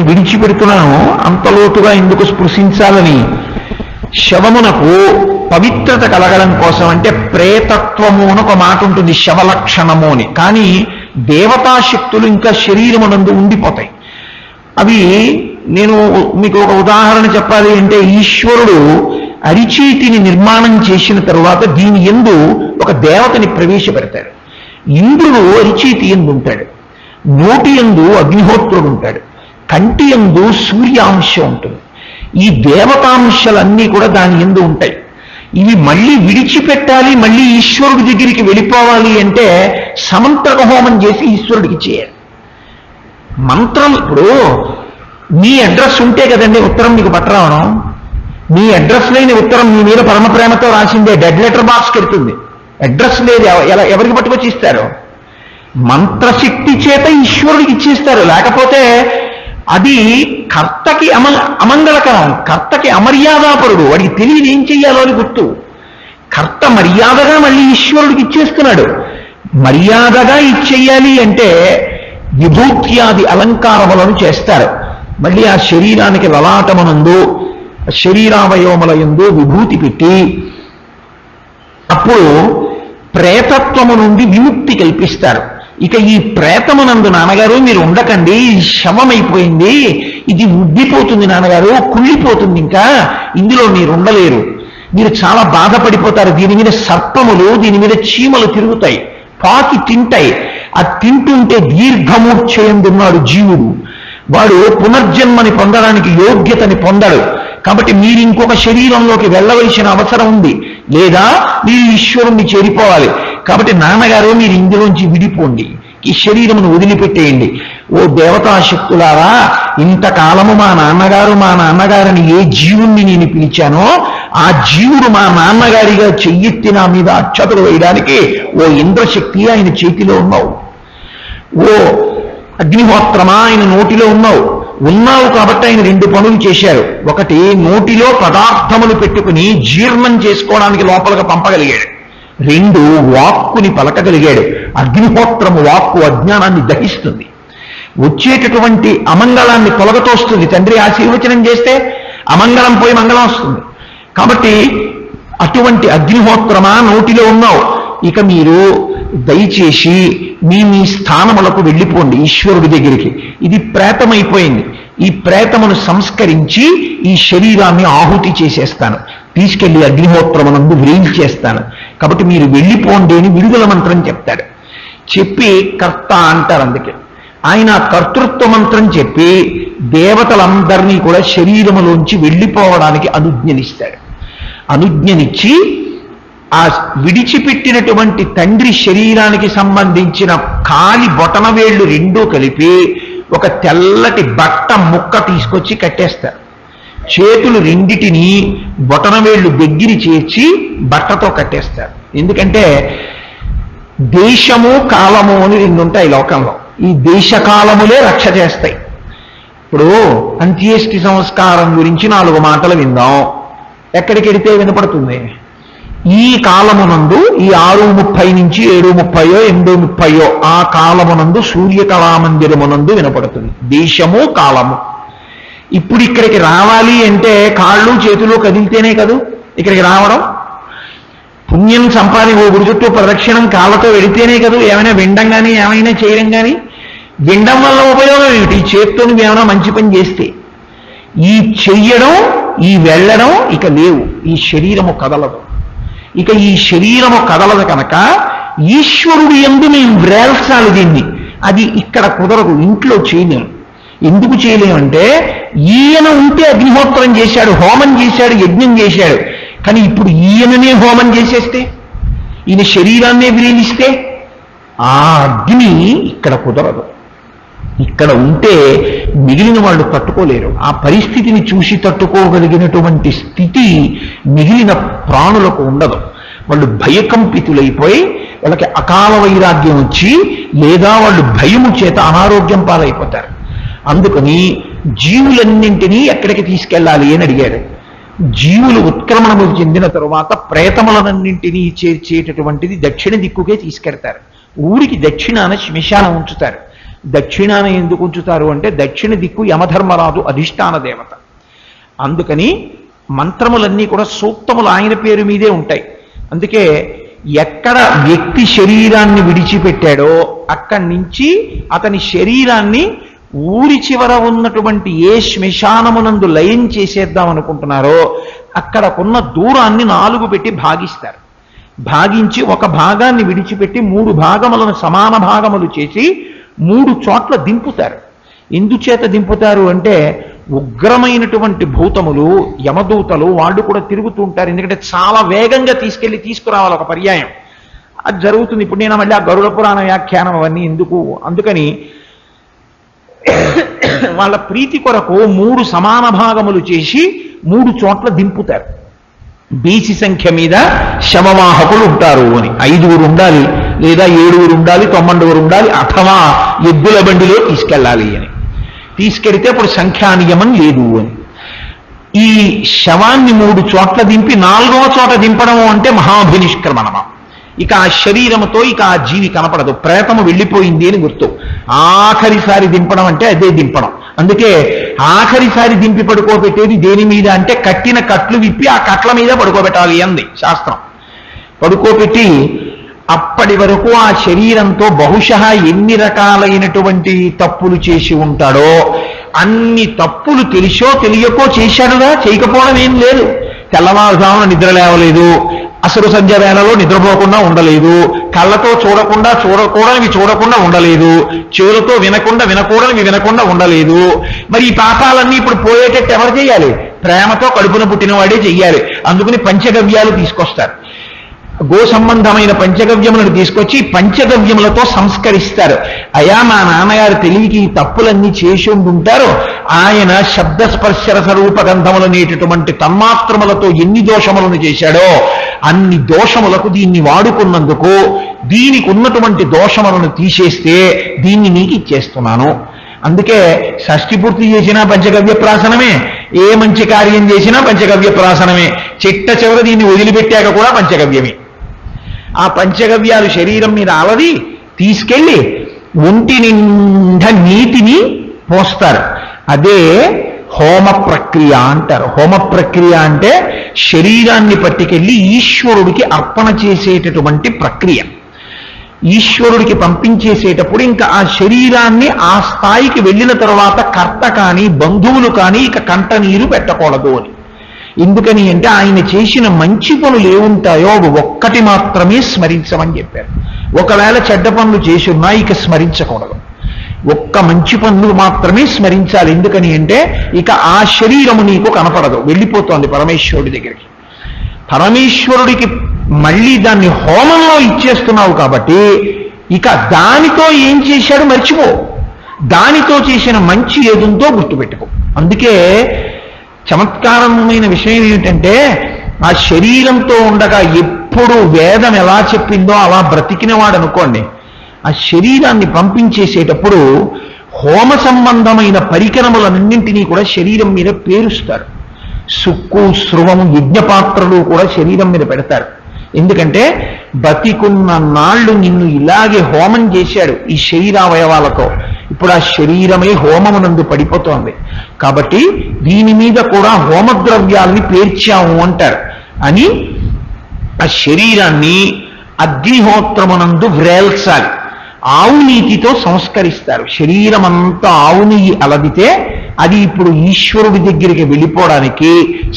విడిచిపెడుతున్నాను అంత లోతుగా ఎందుకు స్పృశించాలని. శవమునకు పవిత్రత కలగడం కోసం అంటే ప్రేతత్వము అని ఒక మాట ఉంటుంది, శవలక్షణము అని. కానీ దేవతాశక్తులు ఇంకా శరీరమునందు ఉండిపోతాయి. అవి నేను మీకు ఒక ఉదాహరణ చెప్పాలి అంటే, ఈశ్వరుడు అరిచేతిని నిర్మాణం చేసిన తరువాత దీని యందు ఒక దేవతని ప్రవేశపెడతాడు. ఇంద్రుడు అరిచేతి యందు ఉంటాడు, నోటి యందు అగ్నిహోత్రుడు ఉంటాడు, కంటి యందు సూర్యాంశ ఉంటుంది. ఈ దేవతాంశాలన్నీ కూడా దాని యందు ఉంటాయి. ఇవి మళ్ళీ విడిచిపెట్టాలి, మళ్ళీ ఈశ్వరుడి దగ్గరికి వెళ్ళిపోవాలి అంటే సమంత్రక హోమం చేసి ఈశ్వరుడికి చేయాలి. మంత్రం ఇప్పుడు మీ అడ్రస్ ఉంటే కదండి ఉత్తరం మీకు పట్టరావడం. మీ అడ్రస్ లేని ఉత్తరం మీ మీద పరమ ప్రేమతో రాసిందే డెడ్ లెటర్ బాక్స్కి వెళ్తుంది. అడ్రస్ లేదు, ఎవరికి పట్టుకొచ్చి ఇస్తారు? మంత్రశక్తి చేత ఈశ్వరుడికి ఇచ్చేస్తారు. లేకపోతే అది కర్తకి అమంగళకరం, కర్తకి అమర్యాదాపరుడు. వాడికి తెలియదు ఏం చెయ్యాలో అని గుర్తు. కర్త మర్యాదగా మళ్ళీ ఈశ్వరుడికి ఇచ్చేస్తున్నాడు. మర్యాదగా ఇచ్చేయాలి అంటే విభూత్యాది అలంకారములను చేస్తారు. మళ్ళీ ఆ శరీరానికి లలాటమునందు శరీరావయవముల యందు విభూతి పెట్టి అప్పుడు ప్రేతత్వము నుండి విముక్తి కల్పిస్తారు. ఇక ఈ ప్రేతమునందు నాన్నగారు మీరు ఉండకండి, శవమైపోయింది, ఇది ఉబ్బిపోతుంది నాన్నగారు, కుళ్ళిపోతుంది, ఇంకా ఇందులో మీరు ఉండలేరు, మీరు చాలా బాధపడిపోతారు, దీని మీద సర్పములు దీని మీద చీమలు తిరుగుతాయి, పాకి తింటాయి, ఆ తింటుంటే దీర్ఘమూర్ఛయందున్నాడు జీవుడు, వాడు పునర్జన్మని పొందడానికి యోగ్యతని పొందడు. కాబట్టి మీరు ఇంకొక శరీరంలోకి వెళ్ళవలసిన అవసరం ఉంది, లేదా మీరు ఈశ్వరుణ్ణి చేరిపోవాలి. కాబట్టి నాన్నగారు మీరు ఇందులోంచి విడిపోండి, ఈ శరీరమును వదిలిపెట్టేయండి. ఓ దేవతాశక్తులారా, ఇంతకాలము మా నాన్నగారని ఏ జీవుణ్ణి నేను పిలిచానో ఆ జీవుడు మా నాన్నగారిగా చెయ్యెత్తి నా మీద అక్షతలు వేయడానికి ఓ ఇంద్రశక్తి ఆయన చేతిలో ఉన్నావు, ఓ అగ్నిహోత్రమా ఆయన నోటిలో ఉన్నావు కాబట్టి ఆయన రెండు పనులు చేశారు. ఒకటి, నోటిలో పదార్థములు పెట్టుకుని జీర్ణం చేసుకోవడానికి లోపలికి పంపగలిగాడు. రెండు, వాక్కుని పలకగలిగాడు. అగ్నిహోత్రము వాక్కు అజ్ఞానాన్ని దహిస్తుంది, వచ్చేటటువంటి అమంగళాన్ని తొలగతోస్తుంది. తండ్రి ఆశీర్వచనం చేస్తే అమంగళం పోయి మంగళం వస్తుంది. కాబట్టి అటువంటి అగ్నిహోత్రమా నోటిలో ఉన్నావు, ఇక మీరు దయచేసి మీ స్థానములకు వెళ్ళిపోండి ఈశ్వరుడి దగ్గరికి. ఇది ప్రేతమైపోయింది, ఈ ప్రేతమును సంస్కరించి ఈ శరీరాన్ని ఆహుతి చేసేస్తాను, తీసుకెళ్లి అగ్నిహోత్రమునందు చేస్తాను, కాబట్టి మీరు వెళ్ళిపోండి అని విడుదల మంత్రం చెప్తాడు. చెప్పి కర్త అంటారు. అందుకే ఆయన కర్తృత్వ మంత్రం చెప్పి దేవతలందరినీ కూడా శరీరములోంచి వెళ్ళిపోవడానికి అనుజ్ఞనిస్తాడు. అనుజ్ఞనిచ్చి ఆ విడిచిపెట్టినటువంటి తండ్రి శరీరానికి సంబంధించిన కాలి బొటనవేళ్లు రెండూ కలిపి ఒక తెల్లటి బట్ట ముక్క తీసుకొచ్చి కట్టేస్తారు. చేతులు రెండిటిని బొటనవేళ్లు దగ్గర చేర్చి బట్టతో కట్టేస్తారు. ఎందుకంటే దేశము కాలము అని రెండు ఉంటాయి లోకంలో, ఈ దేశకాలములే రక్ష చేస్తాయి. ఇప్పుడు అంత్యేష్టి సంస్కారం గురించి 4 మాటలు విందాం. ఎక్కడికి వెడితే వినపడుతుంది? ఈ కాలమునందు ఈ 6:30 నుంచి 7:30 8:30 ఆ కాలమునందు సూర్యకళామందిరమునందు వినపడుతుంది. దేశము కాలము. ఇప్పుడు ఇక్కడికి రావాలి అంటే కాళ్ళు చేతులు కదిలితేనే కదా ఇక్కడికి రావడం. పుణ్యం ఓ గుడి చుట్టూ ప్రదక్షిణం కాళ్ళతో వెళితేనే కదా ఏమైనా వినడం కానీ ఏమైనా చేయడం కానీ. వినడం వల్ల ఉపయోగం ఏమిటి? చేత్తో ఏమైనా మంచి పని చేస్తే. ఈ చెయ్యడం ఈ వెళ్ళడం ఇక లేవు, ఈ శరీరము కదలదు. ఇక ఈ శరీరము కదలదు కనుక ఈశ్వరుడు యందు మేము వ్రేల్చాలి దీన్ని. అది ఇక్కడ కుదరదు, ఇంట్లో చేయలేము. ఎందుకు చేయలేమంటే ఈయన ఉంటే అగ్నిహోత్రం చేశాడు, హోమం చేశాడు, యజ్ఞం చేశాడు. కానీ ఇప్పుడు ఈయననే హోమం చేసేస్తే, ఈయన శరీరాన్నే విలీనిస్తే ఆ అగ్ని ఇక్కడ కుదరదు. ఇక్కడ ఉంటే మిగిలిన వాళ్ళు తట్టుకోలేరు. ఆ పరిస్థితిని చూసి తట్టుకోగలిగినటువంటి స్థితి మిగిలిన ప్రాణులకు ఉండదు. వాళ్ళు భయకంపితులైపోయి వాళ్ళకి అకాల వైరాగ్యం వచ్చి, లేదా వాళ్ళు భయము చేత అనారోగ్యం పాలైపోతారు. అందుకని జీవులన్నింటినీ ఎక్కడికి తీసుకెళ్ళాలి అని అడిగాడు. జీవులు ఉత్క్రమణము చెందిన తరువాత ప్రేతములనన్నింటినీ చేర్చేటటువంటిది దక్షిణ దిక్కుకే తీసుకెడతారు. ఊరికి దక్షిణాన శ్మశానం ఉంచుతారు. దక్షిణాన ఎందుకు ఉంచుతారు అంటే దక్షిణ దిక్కు యమధర్మరాజు అధిష్టాన దేవత. అందుకని మంత్రములన్నీ కూడా సూక్తములు ఆయన పేరు మీదే ఉంటాయి. అందుకే ఎక్కడ వ్యక్తి శరీరాన్ని విడిచిపెట్టాడో అక్కడి నుంచి అతని శరీరాన్ని ఊరి చివర ఉన్నటువంటి ఏ శ్మశానమునందు లయం చేసేద్దాం అనుకుంటున్నారో అక్కడకున్న దూరాన్ని 4 పెట్టి భాగిస్తారు. భాగించి ఒక భాగాన్ని విడిచిపెట్టి 3 భాగములను సమాన భాగములు చేసి 3 చోట్ల దింపుతారు. ఎందుచేత దింపుతారు అంటే ఉగ్రమైనటువంటి భూతములు యమదూతలు వాళ్ళు కూడా తిరుగుతూ ఉంటారు. ఎందుకంటే చాలా వేగంగా తీసుకురావాలి ఒక పర్యాయం. అది జరుగుతుంది. ఇప్పుడు నేను మళ్ళీ ఆ గరుడ పురాణ వ్యాఖ్యానం అవన్నీ ఎందుకు, అందుకని వాళ్ళ ప్రీతి కొరకు 3 సమాన భాగములు చేసి 3 చోట్ల దింపుతారు. బీసి సంఖ్య మీద శవవాహకులు ఉంటారు అని 5 ఉండాలి, లేదా 7 ఉండాలి, 9 ఉండాలి, అథవా ఎద్దుల బండిలో తీసుకెళ్ళాలి అని. తీసుకెడితే అప్పుడు సంఖ్యానియమం లేదు అని. ఈ శవాన్ని 3 చోట్ల దింపి 4వ చోట దింపడము అంటే మహాభినిష్క్రమణమా. ఇక ఆ శరీరముతో ఇక ఆ జీవి కనపడదు, ప్రేతము వెళ్ళిపోయింది అని గుర్తు. ఆఖరిసారి దింపడం అంటే అదే దింపడం. అందుకే ఆఖరిసారి దింపి పడుకోబెట్టేది దేని మీద అంటే కట్టిన కట్లు విప్పి ఆ కట్ల మీద పడుకోబెట్టాలి అంది శాస్త్రం. పడుకోబెట్టి అప్పటి వరకు ఆ శరీరంతో బహుశः ఎన్ని రకాలైనటువంటి తప్పులు చేసి ఉంటాడో అన్ని తప్పులు తెలిసో తెలియకో చేశాడుగా. చేయకపోవడం ఏం లేదు. తెల్లవారుజామున నిద్ర లేవలేదు, అసలు సంధ్య వేళలో నిద్రపోకుండా ఉండలేదు, కళ్ళతో చూడకూడనివి చూడకుండా ఉండలేదు, చెవులతో వినకూడనివి వినకుండా ఉండలేదు. మరి ఈ పాపాలన్నీ ఇప్పుడు పోయేటట్టు ఎవరు చేయాలి? ప్రేమతో కడుపున పుట్టినవాడే చెయ్యాలి. అందుకని పంచగవ్యాలు తీసుకొస్తారు. గో సంబంధమైన పంచగవ్యములను తీసుకొచ్చి పంచగవ్యములతో సంస్కరిస్తారు. అయా మా నాన్నగారు తెలివికి ఈ తప్పులన్నీ చేసి ఉంటారు, ఆయన శబ్దస్పర్శరస రూపగంధములనేటటువంటి తన్మాత్రములతో ఎన్ని దోషములను చేశాడో అన్ని దోషములకు దీన్ని వాడుకున్నందుకు దీనికి ఉన్నటువంటి దోషములను తీసేస్తే దీన్ని నీకు ఇచ్చేస్తున్నాను. అందుకే షష్ఠి పూర్తి చేసినా పంచగవ్య ప్రాసనమే, ఏ మంచి కార్యం చేసినా పంచగవ్య ప్రాసనమే, చిట్ట చివర దీన్ని వదిలిపెట్టాక కూడా పంచగవ్యమే. ఆ పంచగవ్యాలు శరీరం మీద అలది తీసుకెళ్ళి ఒంటి నిండా నీటిని పోస్తారు. అదే హోమ ప్రక్రియ అంటారు. హోమ ప్రక్రియ అంటే శరీరాన్ని పట్టుకెళ్ళి ఈశ్వరుడికి అర్పణ చేసేటటువంటి ప్రక్రియ. ఈశ్వరుడికి పంపించేసేటప్పుడు ఇంకా ఆ శరీరాన్ని ఆ స్థాయికి వెళ్ళిన తర్వాత కర్త కానీ బంధువులు కానీ ఇక కంట నీరు పెట్టకూడదు అని. ఎందుకని అంటే ఆయన చేసిన మంచి పనులు ఏముంటాయో అవి ఒక్కటి మాత్రమే స్మరించమని చెప్పారు. ఒకవేళ చెడ్డ పనులు చేసి ఉన్నా ఇక స్మరించకూడదు, ఒక్క మంచి పనులు మాత్రమే స్మరించాలి. ఎందుకని అంటే ఇక ఆ శరీరము నీకు కనపడదు, వెళ్ళిపోతోంది పరమేశ్వరుడి దగ్గరికి. పరమేశ్వరుడికి మళ్ళీ దాన్ని హోమంలో ఇచ్చేస్తున్నావు కాబట్టి ఇక దానితో ఏం చేశాడు మర్చిపో, దానితో చేసిన మంచి ఏదుందో గుర్తుపెట్టుకో. అందుకే చమత్కారమైన విషయం ఏమిటంటే ఆ శరీరంతో ఉండగా ఎప్పుడు వేదం ఎలా చెప్పిందో అలా బ్రతికినవాడు అనుకోండి, ఆ శరీరాన్ని పంపించేసేటప్పుడు హోమ సంబంధమైన పరికరములన్నింటినీ కూడా శరీరం మీద పేరుస్తారు. సుక్కు స్రువము యజ్ఞపాత్రలు కూడా శరీరం మీద పెడతారు. ఎందుకంటే బతికున్న నాళ్ళు నిన్ను ఇలాగే హోమం చేశాడు ఈ శరీరావయవాలతో. ఇప్పుడు ఆ శరీరమే హోమమునందు పడిపోతోంది కాబట్టి దీని మీద కూడా హోమద్రవ్యాల్ని పేర్చాము అంటారు. అని ఆ శరీరాన్ని అగ్నిహోత్రమునందు వ్రేల్చాలి. ఆవు నీతితో సంస్కరిస్తారు. శరీరం అంతా ఆవు నెయ్యి అలదితే అది ఇప్పుడు ఈశ్వరుడి దగ్గరికి వెళ్ళిపోవడానికి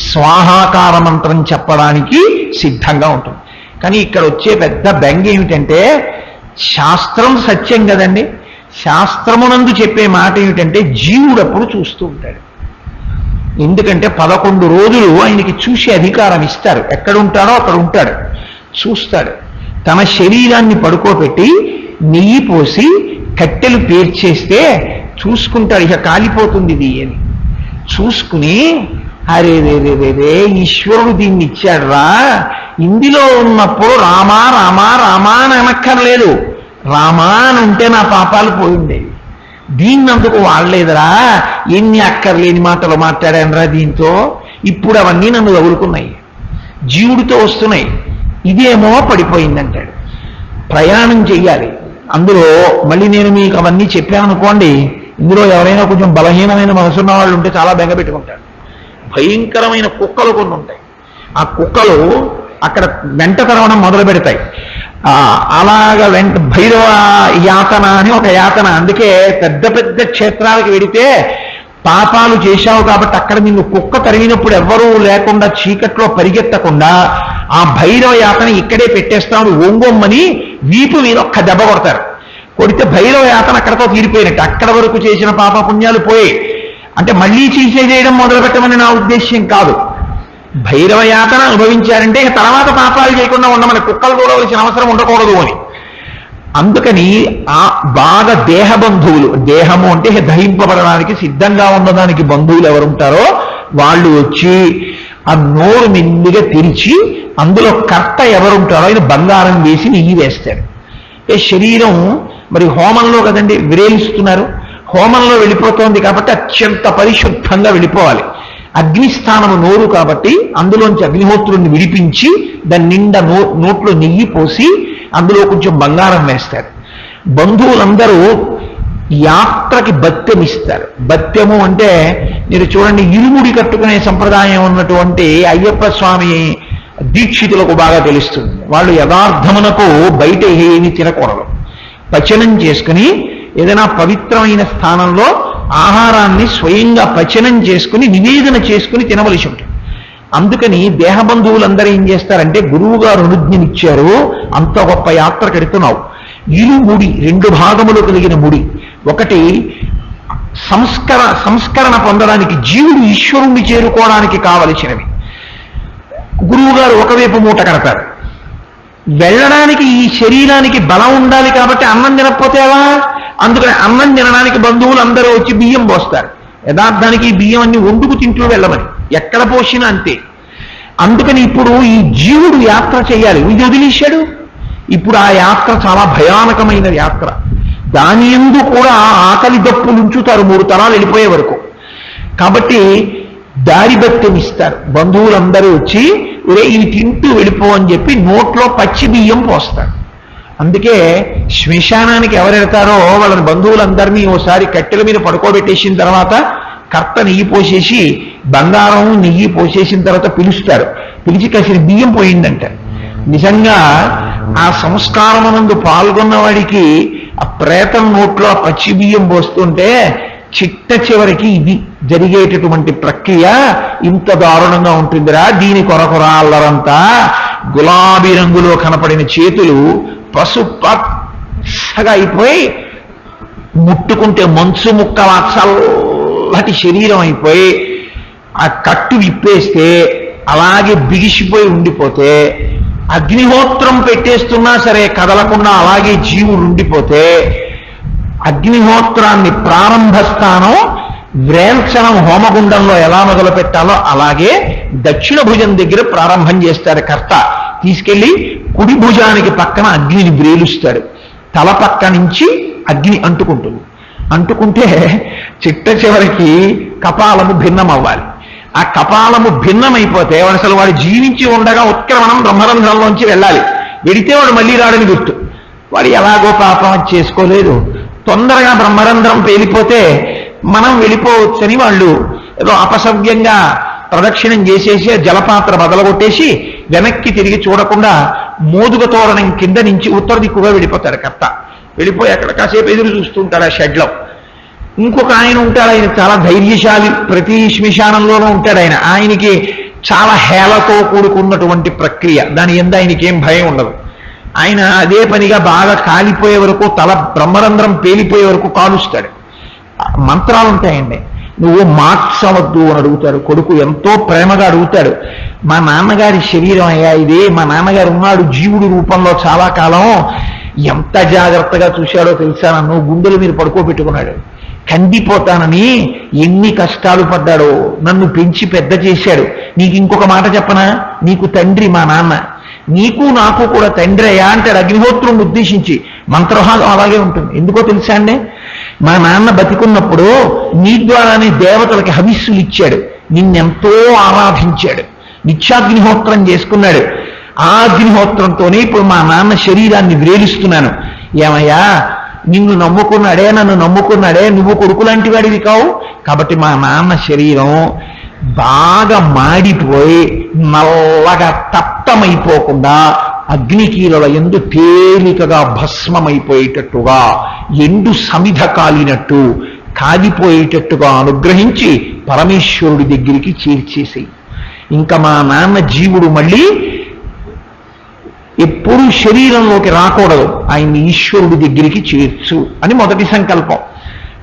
స్వాహాకార మంత్రం చెప్పడానికి సిద్ధంగా ఉంటుంది. కానీ ఇక్కడ వచ్చే పెద్ద బెంగ ఏమిటంటే శాస్త్రం సత్యం కదండి. శాస్త్రమునందు చెప్పే మాట ఏమిటంటే జీవుడు అప్పుడు చూస్తూ ఉంటాడు. ఎందుకంటే 11 రోజులు ఆయనకి చూసే అధికారం ఇస్తారు. ఎక్కడుంటాడో అక్కడ ఉంటాడు, చూస్తాడు. తన శరీరాన్ని పడుకోబెట్టి నెయ్యి పోసి కట్టెలు పేర్చేస్తే చూసుకుంటాడు, ఇక కాలిపోతుంది ఇది అని చూసుకుని అరే రే రే రే రే ఈశ్వరుడు దీన్ని ఇచ్చాడు రా, ఇందులో ఉన్నప్పుడు రామా రామా రామా అని అనక్కర్లేదు, రామా అని ఉంటే నా పాపాలు పోయిండేవి, దీన్నందుకు వాడలేదురా, ఎన్ని అక్కర్లేని మాటలు మాట్లాడానురా దీంతో, ఇప్పుడు అవన్నీ నన్ను తగులుకున్నాయి, జీవుడితో వస్తున్నాయి, ఇదేమో పడిపోయిందంటాడు. ప్రయాణం చెయ్యాలి, అందులో మళ్ళీ నేను మీకు అవన్నీ చెప్పాను అనుకోండి, ఇందులో ఎవరైనా కొంచెం బలహీనమైన మనసున్న వాళ్ళు ఉంటే చాలా బెంగ పెట్టుకుంటారు. భయంకరమైన కుక్కలు కొన్ని ఉంటాయి. ఆ కుక్కలు అక్కడ వెంట తరవడం మొదలు పెడతాయి. అలాగ భైరవ యాతన అని ఒక యాతన. అందుకే పెద్ద పెద్ద క్షేత్రాలకు వెడితే పాపాలు చేశావు కాబట్టి అక్కడ నిన్ను కుక్క తరిగినప్పుడు ఎవ్వరూ లేకుండా చీకట్లో పరిగెత్తకుండా ఆ భైరవ యాతన ఇక్కడే పెట్టేస్తామని ఒంగొమ్మని వీపు మీద ఒక్క దెబ్బ కొడతారు. కొడితే భైరవ యాతన అక్కడతో తీరిపోయినట్టు. అక్కడ వరకు చేసిన పాప పుణ్యాలు పోయి, అంటే మళ్ళీ చేయడం మొదలు పెట్టమని నా ఉద్దేశ్యం కాదు. భైరవ యాతన అనుభవించారంటే తర్వాత పాపాలు చేయకుండా ఉండమని, కుక్కలు చూడవలసిన అవసరం ఉండకూడదు అని. అందుకని ఆ బాగా దేహబంధువులు, దేహము అంటే దహింపబడడానికి సిద్ధంగా ఉన్నదానికి బంధువులు ఎవరుంటారో వాళ్ళు వచ్చి ఆ నోరు మెల్లిగా తెరిచి అందులో కర్త ఎవరుంటారో ఆయన బంగారం వేసి నెయ్యి వేస్తారు. శరీరం మరి హోమంలో కదండి విరేలిస్తున్నారు, హోమంలో వెళ్ళిపోతోంది కాబట్టి అత్యంత పరిశుద్ధంగా వెళ్ళిపోవాలి. అగ్నిస్థానము నోరు కాబట్టి అందులోంచి అగ్నిహోత్రుడిని విడిపించి దాని నిండా నోట్లో నెయ్యి పోసి అందులో కొంచెం బంగారం వేస్తారు. బంధువులందరూ యాత్రకి బత్తెం ఇస్తారు. బత్తెము అంటే మీరు చూడండి, ఇరుముడి కట్టుకునే సంప్రదాయం ఉన్నటువంటి అయ్యప్ప స్వామి దీక్షితులకు బాగా తెలుస్తుంది. వాళ్ళు యథార్థమునకు బయట ఏమి తినకూడదు, పచనం చేసుకుని ఏదైనా పవిత్రమైన స్థానంలో ఆహారాన్ని స్వయంగా పచనం చేసుకుని నివేదన చేసుకుని తినవలసి ఉంటుంది. అందుకని దేహబంధువులందరూ ఏం చేస్తారంటే, గురువు గారు అనుజ్ఞనిచ్చారు, అంత గొప్ప యాత్ర కడుతున్నావు, ఇరుముడి, 2 భాగములు కలిగిన ముడి. ఒకటి సంస్కరణ పొందడానికి, జీవుడు ఈశ్వరుణ్ణి చేరుకోవడానికి కావలసినవి. గురువుగారు ఒకవైపు మూట కడతారు. వెళ్ళడానికి ఈ శరీరానికి బలం ఉండాలి కాబట్టి అన్నం తినకపోతే ఎలా? అందుకని అన్నం తినడానికి బంధువులు అందరూ వచ్చి బియ్యం పోస్తారు. యథార్థానికి ఈ బియ్యం అన్ని వండుకు తింటూ వెళ్ళమని, ఎక్కడ పోసినా అంతే. అందుకని ఇప్పుడు ఈ జీవుడు యాత్ర చేయాలి, ఇది వదిలేశాడు. ఇప్పుడు ఆ యాత్ర చాలా భయానకమైన యాత్ర. దాని యందు కూడా ఆకలి దప్పులు ఉంచుతారు 3 తరాలు వెళ్ళిపోయే వరకు. కాబట్టి దారి బత్తెమిస్తారు. బంధువులందరూ వచ్చి ఇవి తింటూ వెళ్ళిపో అని చెప్పి నోట్లో పచ్చి బియ్యం పోస్తారు. అందుకే శ్మశానానికి ఎవరెడతారో వాళ్ళని బంధువులందరినీ ఓసారి కట్టెల మీద పడుకోబెట్టేసిన తర్వాత కర్త నెయ్యి పోసేసి, బంగారం నెయ్యి పోసేసిన తర్వాత పిలుస్తారు. పిలిచి కాసిన బియ్యం పోయిందంట. నిజంగా ఆ సంస్కారమునందు పాల్గొన్న వాడికి ఆ ప్రేతం నోట్లో ఆ పచ్చి బియ్యం పోస్తుంటే చిట్ట చివరికి ఇది జరిగేటటువంటి ప్రక్రియ ఇంత దారుణంగా ఉంటుందిరా, దీని కొరకురా అల్లరంతా. గులాబీ రంగులో కనపడిన చేతులు పసుపచ్చగా అయిపోయి, ముట్టుకుంటే మంచు ముక్కల చల్లటి శరీరం అయిపోయి, ఆ కట్టు విప్పేస్తే అలాగే బిగిసిపోయి ఉండిపోతే, అగ్నిహోత్రం పెట్టేస్తున్నా సరే కదలకుండా అలాగే జీవుడు ఉండిపోతే, అగ్నిహోత్రాన్ని ప్రారంభ స్థానం వ్రేల్చనం హోమగుండంలో ఎలా మొదలు పెట్టాలో అలాగే దక్షిణ భుజం దగ్గర ప్రారంభం చేస్తాడు కర్త. తీసుకెళ్లి కుడి భుజానికి పక్కన అగ్నిని వ్రేలుస్తాడు. తల పక్క నుంచి అగ్ని అంటుకుంటుంది. అంటుకుంటే చిట్ట చివరికి కపాలము భిన్నం అవ్వాలి. ఆ కపాలము భిన్నమైపోతే అసలు వాడు జీవించి ఉండగా ఉత్క్రమణం బ్రహ్మరంధ్రంలోంచి వెళ్ళాలి. వెడితే వాడు మళ్ళీ రాడని గుర్తు. వాడు ఎలాగో పాపం చేసుకోలేదు, తొందరగా బ్రహ్మరంధ్రం పేలిపోతే మనం వెళ్ళిపోవచ్చని వాళ్ళు ఏదో అపసవ్యంగా ప్రదక్షిణం చేసేసి జలపాత్ర బదలగొట్టేసి వెనక్కి తిరిగి చూడకుండా మోదుగ తోరణం కింద నుంచి ఉత్తర దిక్కుగా వెళ్ళిపోతాడు కర్త. వెళ్ళిపోయి అక్కడ కాసేపు ఎదురు చూస్తుంటాడు ఆ షెడ్లో. ఇంకొక ఆయన ఉంటాడు, ఆయన చాలా ధైర్యశాలి, ప్రతి శ్మశానంలోనూ ఉంటాడు ఆయన. ఆయనకి చాలా హేళతో కూడుకున్నటువంటి ప్రక్రియ, దాని యందు ఆయనకి ఏం భయం ఉండదు. ఆయన అదే పనిగా బాగా కాలిపోయే వరకు, తల బ్రహ్మరంధ్రం పేలిపోయే వరకు కాలుస్తాడు. మంత్రాలు ఉంటాయండి. నువ్వు మార్చవద్దు అని అడుగుతాడు. కొడుకు ఎంతో ప్రేమగా అడుగుతాడు, మా నాన్నగారి శరీరం అయ్యా ఇది, మా నాన్నగారు ఉన్నాడు జీవుడి రూపంలో చాలా కాలం, ఎంత జాగ్రత్తగా చూశాడో తెలుసా, నన్ను గుండెల మీద పడుకోబెట్టుకున్నాడు, కందిపోతానని ఎన్ని కష్టాలు పడ్డాడో, నన్ను పెంచి పెద్ద చేశాడు. నీకు ఇంకొక మాట చెప్పనా, నీకు తండ్రి మా నాన్న, నీకు నాకు కూడా తండ్రి అయ్యా అంటాడు అగ్నిహోత్రుని ఉద్దేశించి. మంత్రభాగం అలాగే ఉంటుంది. ఎందుకో తెలుసా అండి, మా నాన్న బతికున్నప్పుడు నీ ద్వారానే దేవతలకి హవిస్సులు ఇచ్చాడు, నిన్నెంతో ఆరాధించాడు, నిత్యాగ్నిహోత్రం చేసుకున్నాడు. ఆ అగ్నిహోత్రంతోనే ఇప్పుడు మా నాన్న శరీరాన్ని వ్రేలిస్తున్నాను. ఏమయ్యా నిన్ను నమ్ముకున్నాడే, నన్ను నమ్ముకున్నాడే, నువ్వు కొడుకు లాంటి వాడివి కావు. కాబట్టి మా నాన్న శరీరం బాగా మాడిపోయి నల్లగా తప్తమైపోకుండా అగ్నికీలల ఎందు తేలికగా భస్మమైపోయేటట్టుగా ఎండు సమిధ కాలినట్టు కాలిపోయేటట్టుగా అనుగ్రహించి పరమేశ్వరుడి దగ్గరికి చేర్చేసి, ఇంకా మా నాన్న జీవుడు మళ్ళీ ఎప్పుడూ శరీరంలోకి రాకూడదు, ఆయన్ని ఈశ్వరుడి దగ్గరికి చేర్చు అని మొదటి సంకల్పం.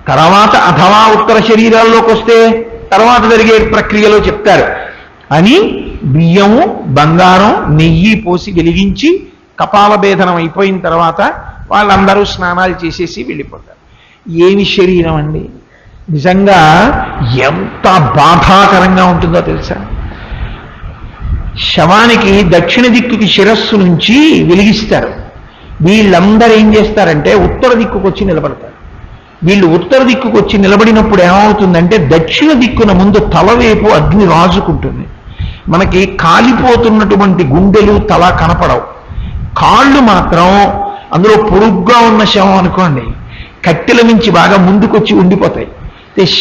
తర్వాత అథవా ఉత్తర శరీరాల్లోకి వస్తే తర్వాత జరిగే ప్రక్రియలో చెప్తారు అని బియ్యము బంగారం నెయ్యి పోసి వెలిగించి కపాల భేదనం అయిపోయిన తర్వాత వాళ్ళందరూ స్నానాలు చేసేసి వెళ్ళిపోతారు. ఏమి శరీరం అండి, నిజంగా ఎంత బాధాకరంగా ఉంటుందో తెలుసా. శవానికి దక్షిణ దిక్కుకి శిరస్సు నుంచి వెలిగిస్తారు. వీళ్ళందరూ ఏం చేస్తారంటే ఉత్తర దిక్కుకు వచ్చి నిలబడతారు. వీళ్ళు ఉత్తర దిక్కుకు వచ్చి నిలబడినప్పుడు ఏమవుతుందంటే దక్షిణ దిక్కున ముందు తలవైపు అగ్ని రాజుకుంటుంది. మనకి కాలిపోతున్నటువంటి గుండెలు తల కనపడవు, కాళ్ళు మాత్రం అందులో పొరుగ్గా ఉన్న శవం అనుకోండి కట్టెల నుంచి బాగా ముందుకొచ్చి ఉండిపోతాయి.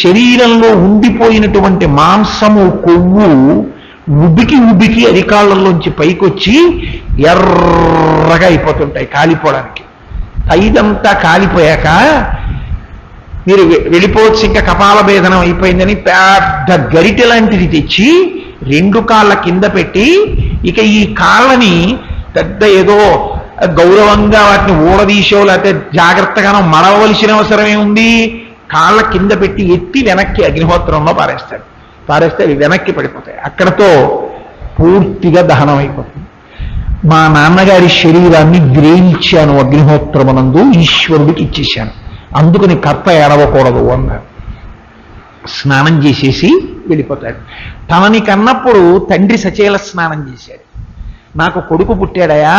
శరీరంలో ఉండిపోయినటువంటి మాంసము కొవ్వు ఉబికి ఉబికి అరికాళ్ళల్లోంచి పైకొచ్చి ఎర్రగా అయిపోతుంటాయి కాలిపోవడానికి. ఐదంతా కాలిపోయాక మీరు వెళ్ళిపోవచ్చు, ఇంకా కపాల భేదనం అయిపోయిందని పెద్ద గరిటె లాంటిది తెచ్చి రెండు కాళ్ళ కింద పెట్టి, ఇక ఈ కాళ్ళని పెద్ద ఏదో గౌరవంగా వాటిని ఊడదీసో లేకపోతే జాగ్రత్తగానో మడవలసిన అవసరమే ఉంది, కాళ్ళ కింద పెట్టి ఎత్తి వెనక్కి అగ్నిహోత్రంలో పారేస్తే అవి వెనక్కి పడిపోతాయి. అక్కడతో పూర్తిగా దహనం అయిపోతుంది. మా నాన్నగారి శరీరాన్ని గ్రహించాను అగ్నిహోత్రమునందు, ఈశ్వరుడికి ఇచ్చేశాను, అందుకని కర్త ఏడవకూడదు అన్నారు. స్నానం చేసేసి వెళ్ళిపోతాడు. తనని కన్నప్పుడు తండ్రి సచేల స్నానం చేశాడు. నాకు కొడుకు పుట్టాడయా,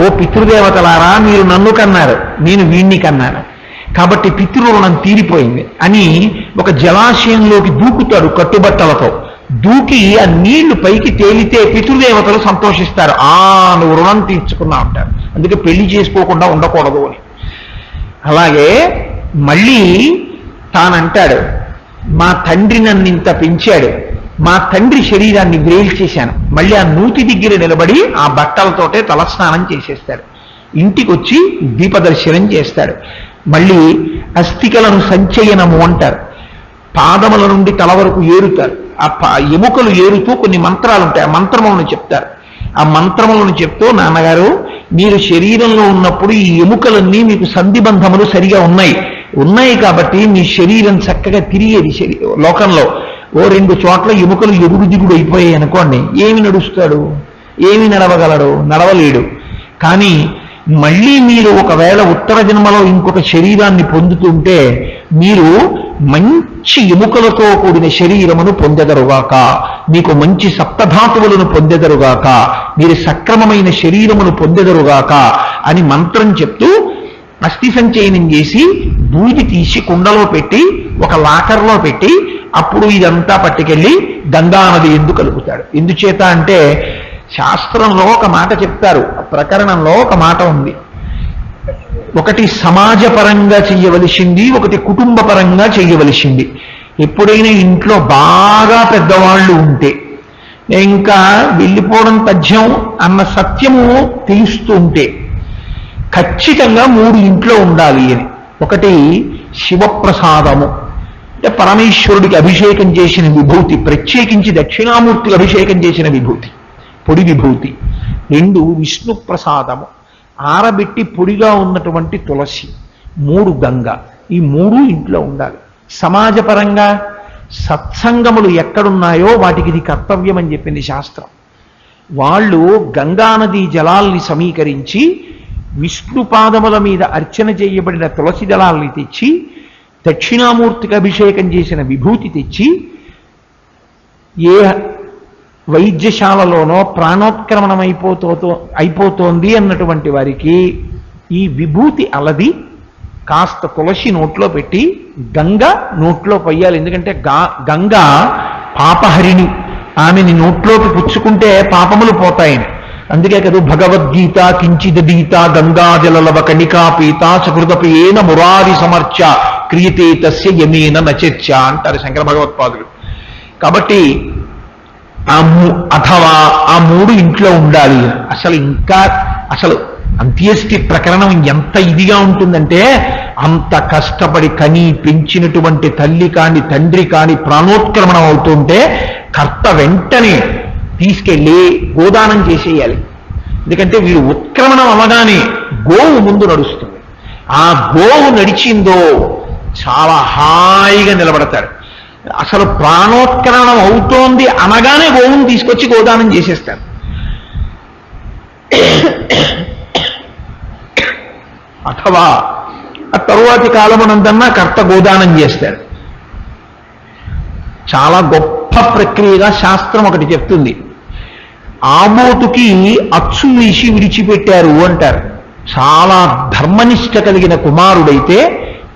ఓ పితృదేవతలారా మీరు నన్ను కన్నారు, నేను వీణ్ణి కన్నాను, కాబట్టి పితృరుణం తీరిపోయింది అని ఒక జలాశయంలోకి దూకుతాడు కట్టుబట్టలతో. దూకి ఆ నీళ్లు పైకి తేలితే పితృదేవతలు సంతోషిస్తారు, నువ్వు రుణం తీర్చుకున్నా ఉంటారు, అందుకే పెళ్లి చేసుకోకుండా ఉండకూడదు అని. అలాగే మళ్ళీ తానంటాడు, మా తండ్రి నన్ను ఇంత పెంచాడు, మా తండ్రి శరీరాన్ని వేల్చేశాను. మళ్ళీ ఆ నూతి దగ్గర నిలబడి ఆ బట్టలతోటే తలస్నానం చేసేస్తాడు. ఇంటికి వచ్చి దీపదర్శనం చేస్తాడు. మళ్ళీ అస్థికలను సంచయనము అంటారు. పాదముల నుండి తల వరకు ఏరుతారు. ఆ ఎముకలు ఏరుతూ కొన్ని మంత్రాలు ఉంటాయి, ఆ మంత్రములను చెప్తారు. ఆ మంత్రములను చెప్తూ, నాన్నగారు మీరు శరీరంలో ఉన్నప్పుడు ఈ ఎముకలన్నీ మీకు సంధిబంధములు సరిగా ఉన్నాయి కాబట్టి మీ శరీరం చక్కగా తిరిగేది. లోకంలో ఓ రెండు చోట్ల ఎముకలు ఎగుడు దిగుడు అయిపోయాయి అనుకోండి, ఏమి నడుస్తాడు, ఏమి నడవగలడు, నడవలేడు. కానీ మళ్ళీ మీరు ఒకవేళ ఉత్తర జన్మలో ఇంకొక శరీరాన్ని పొందుతుంటే మీరు మంచి ఎముకలతో కూడిన శరీరమును పొందెదరుగాక, మీకు మంచి సప్తధాతువులను పొందెదరుగాక, మీరు సక్రమమైన శరీరమును పొందెదరుగాక అని మంత్రం చెప్తూ అస్థి సంచయనం చేసి బూది తీసి కుండలో పెట్టి ఒక లాకర్లో పెట్టి అప్పుడు ఇదంతా పట్టుకెళ్ళి గంగానది ఎందు కలుపుతాడు. ఎందుచేత అంటే శాస్త్రంలో ఒక మాట చెప్తారు, ప్రకరణంలో ఒక మాట ఉంది. ఒకటి సమాజపరంగా చెయ్యవలసింది, ఒకటి కుటుంబపరంగా చెయ్యవలసింది. ఎప్పుడైనా ఇంట్లో బాగా పెద్దవాళ్ళు ఉంటే, ఇంకా వెళ్ళిపోవడం తథ్యం అన్న సత్యము తెలుస్తూ ఉంటే ఖచ్చితంగా 3 ఇంట్లో ఉండాలి అని. ఒకటి శివప్రసాదము, అంటే పరమేశ్వరుడికి అభిషేకం చేసిన విభూతి, ప్రత్యేకించి దక్షిణామూర్తికి అభిషేకం చేసిన విభూతి, పొడి విభూతి. 2 విష్ణు ప్రసాదము, ఆరబెట్టి పొడిగా ఉన్నటువంటి తులసి. 3 గంగ. ఈ 3 ఇంట్లో ఉండాలి. సమాజపరంగా సత్సంగములు ఎక్కడున్నాయో వాటికి ఇది కర్తవ్యం అని చెప్పింది శాస్త్రం. వాళ్ళు గంగానదీ జలాల్ని సమీకరించి విష్ణు పాదముల మీద అర్చన చేయబడిన తులసి దళాల్ని తెచ్చి, దక్షిణామూర్తికి అభిషేకం చేసిన విభూతి తెచ్చి, ఏ వైద్యశాలలోనో ప్రాణోత్క్రమణం అయిపోతోంది అన్నటువంటి వారికి ఈ విభూతి అలది కాస్త తులసి నోట్లో పెట్టి గంగ నోట్లో పొయ్యాలి. ఎందుకంటే గంగ పాపహరిణి, ఆమెని నోట్లోకి పుచ్చుకుంటే పాపములు పోతాయని. అందుకే కదా భగవద్గీత కించిదీత గంగాజలలవ కణికాపీత సకృతపేన మురారి సమర్చ క్రియతే తస్య యమేన నచర్చ అంటారు శంకర భగవత్పాదులు. కాబట్టి అథవా ఆ మూడు ఇంట్లో ఉండాలి. అసలు అంత్యేష్టి ప్రకరణం ఎంత ఇదిగా ఉంటుందంటే, అంత కష్టపడి కని పెంచినటువంటి తల్లి కాని తండ్రి కాని ప్రాణోత్క్రమణం అవుతుంటే కర్త వెంటనే తీసుకెళ్ళి గోదానం చేసేయాలి. ఎందుకంటే వీడు ఉత్క్రమణం అవ్వగానే గోవు ముందు నడుస్తుంది. ఆ గోవు నడిచిందో చాలా హాయిగా నిలబడతారు. అసలు ప్రాణోత్క్రమణం అవుతోంది అనగానే గోవును తీసుకొచ్చి గోదానం చేసేస్తారు. అథవా ఆ తరువాతి కాలమునందన్నా కర్త గోదానం చేస్తాడు. చాలా గొప్ప ప్రక్రియగా శాస్త్రం ఒకటి చెప్తుంది. ఆబోతుకి అచ్చు వేసి విడిచిపెట్టారు అంటారు. చాలా ధర్మనిష్ట కలిగిన కుమారుడైతే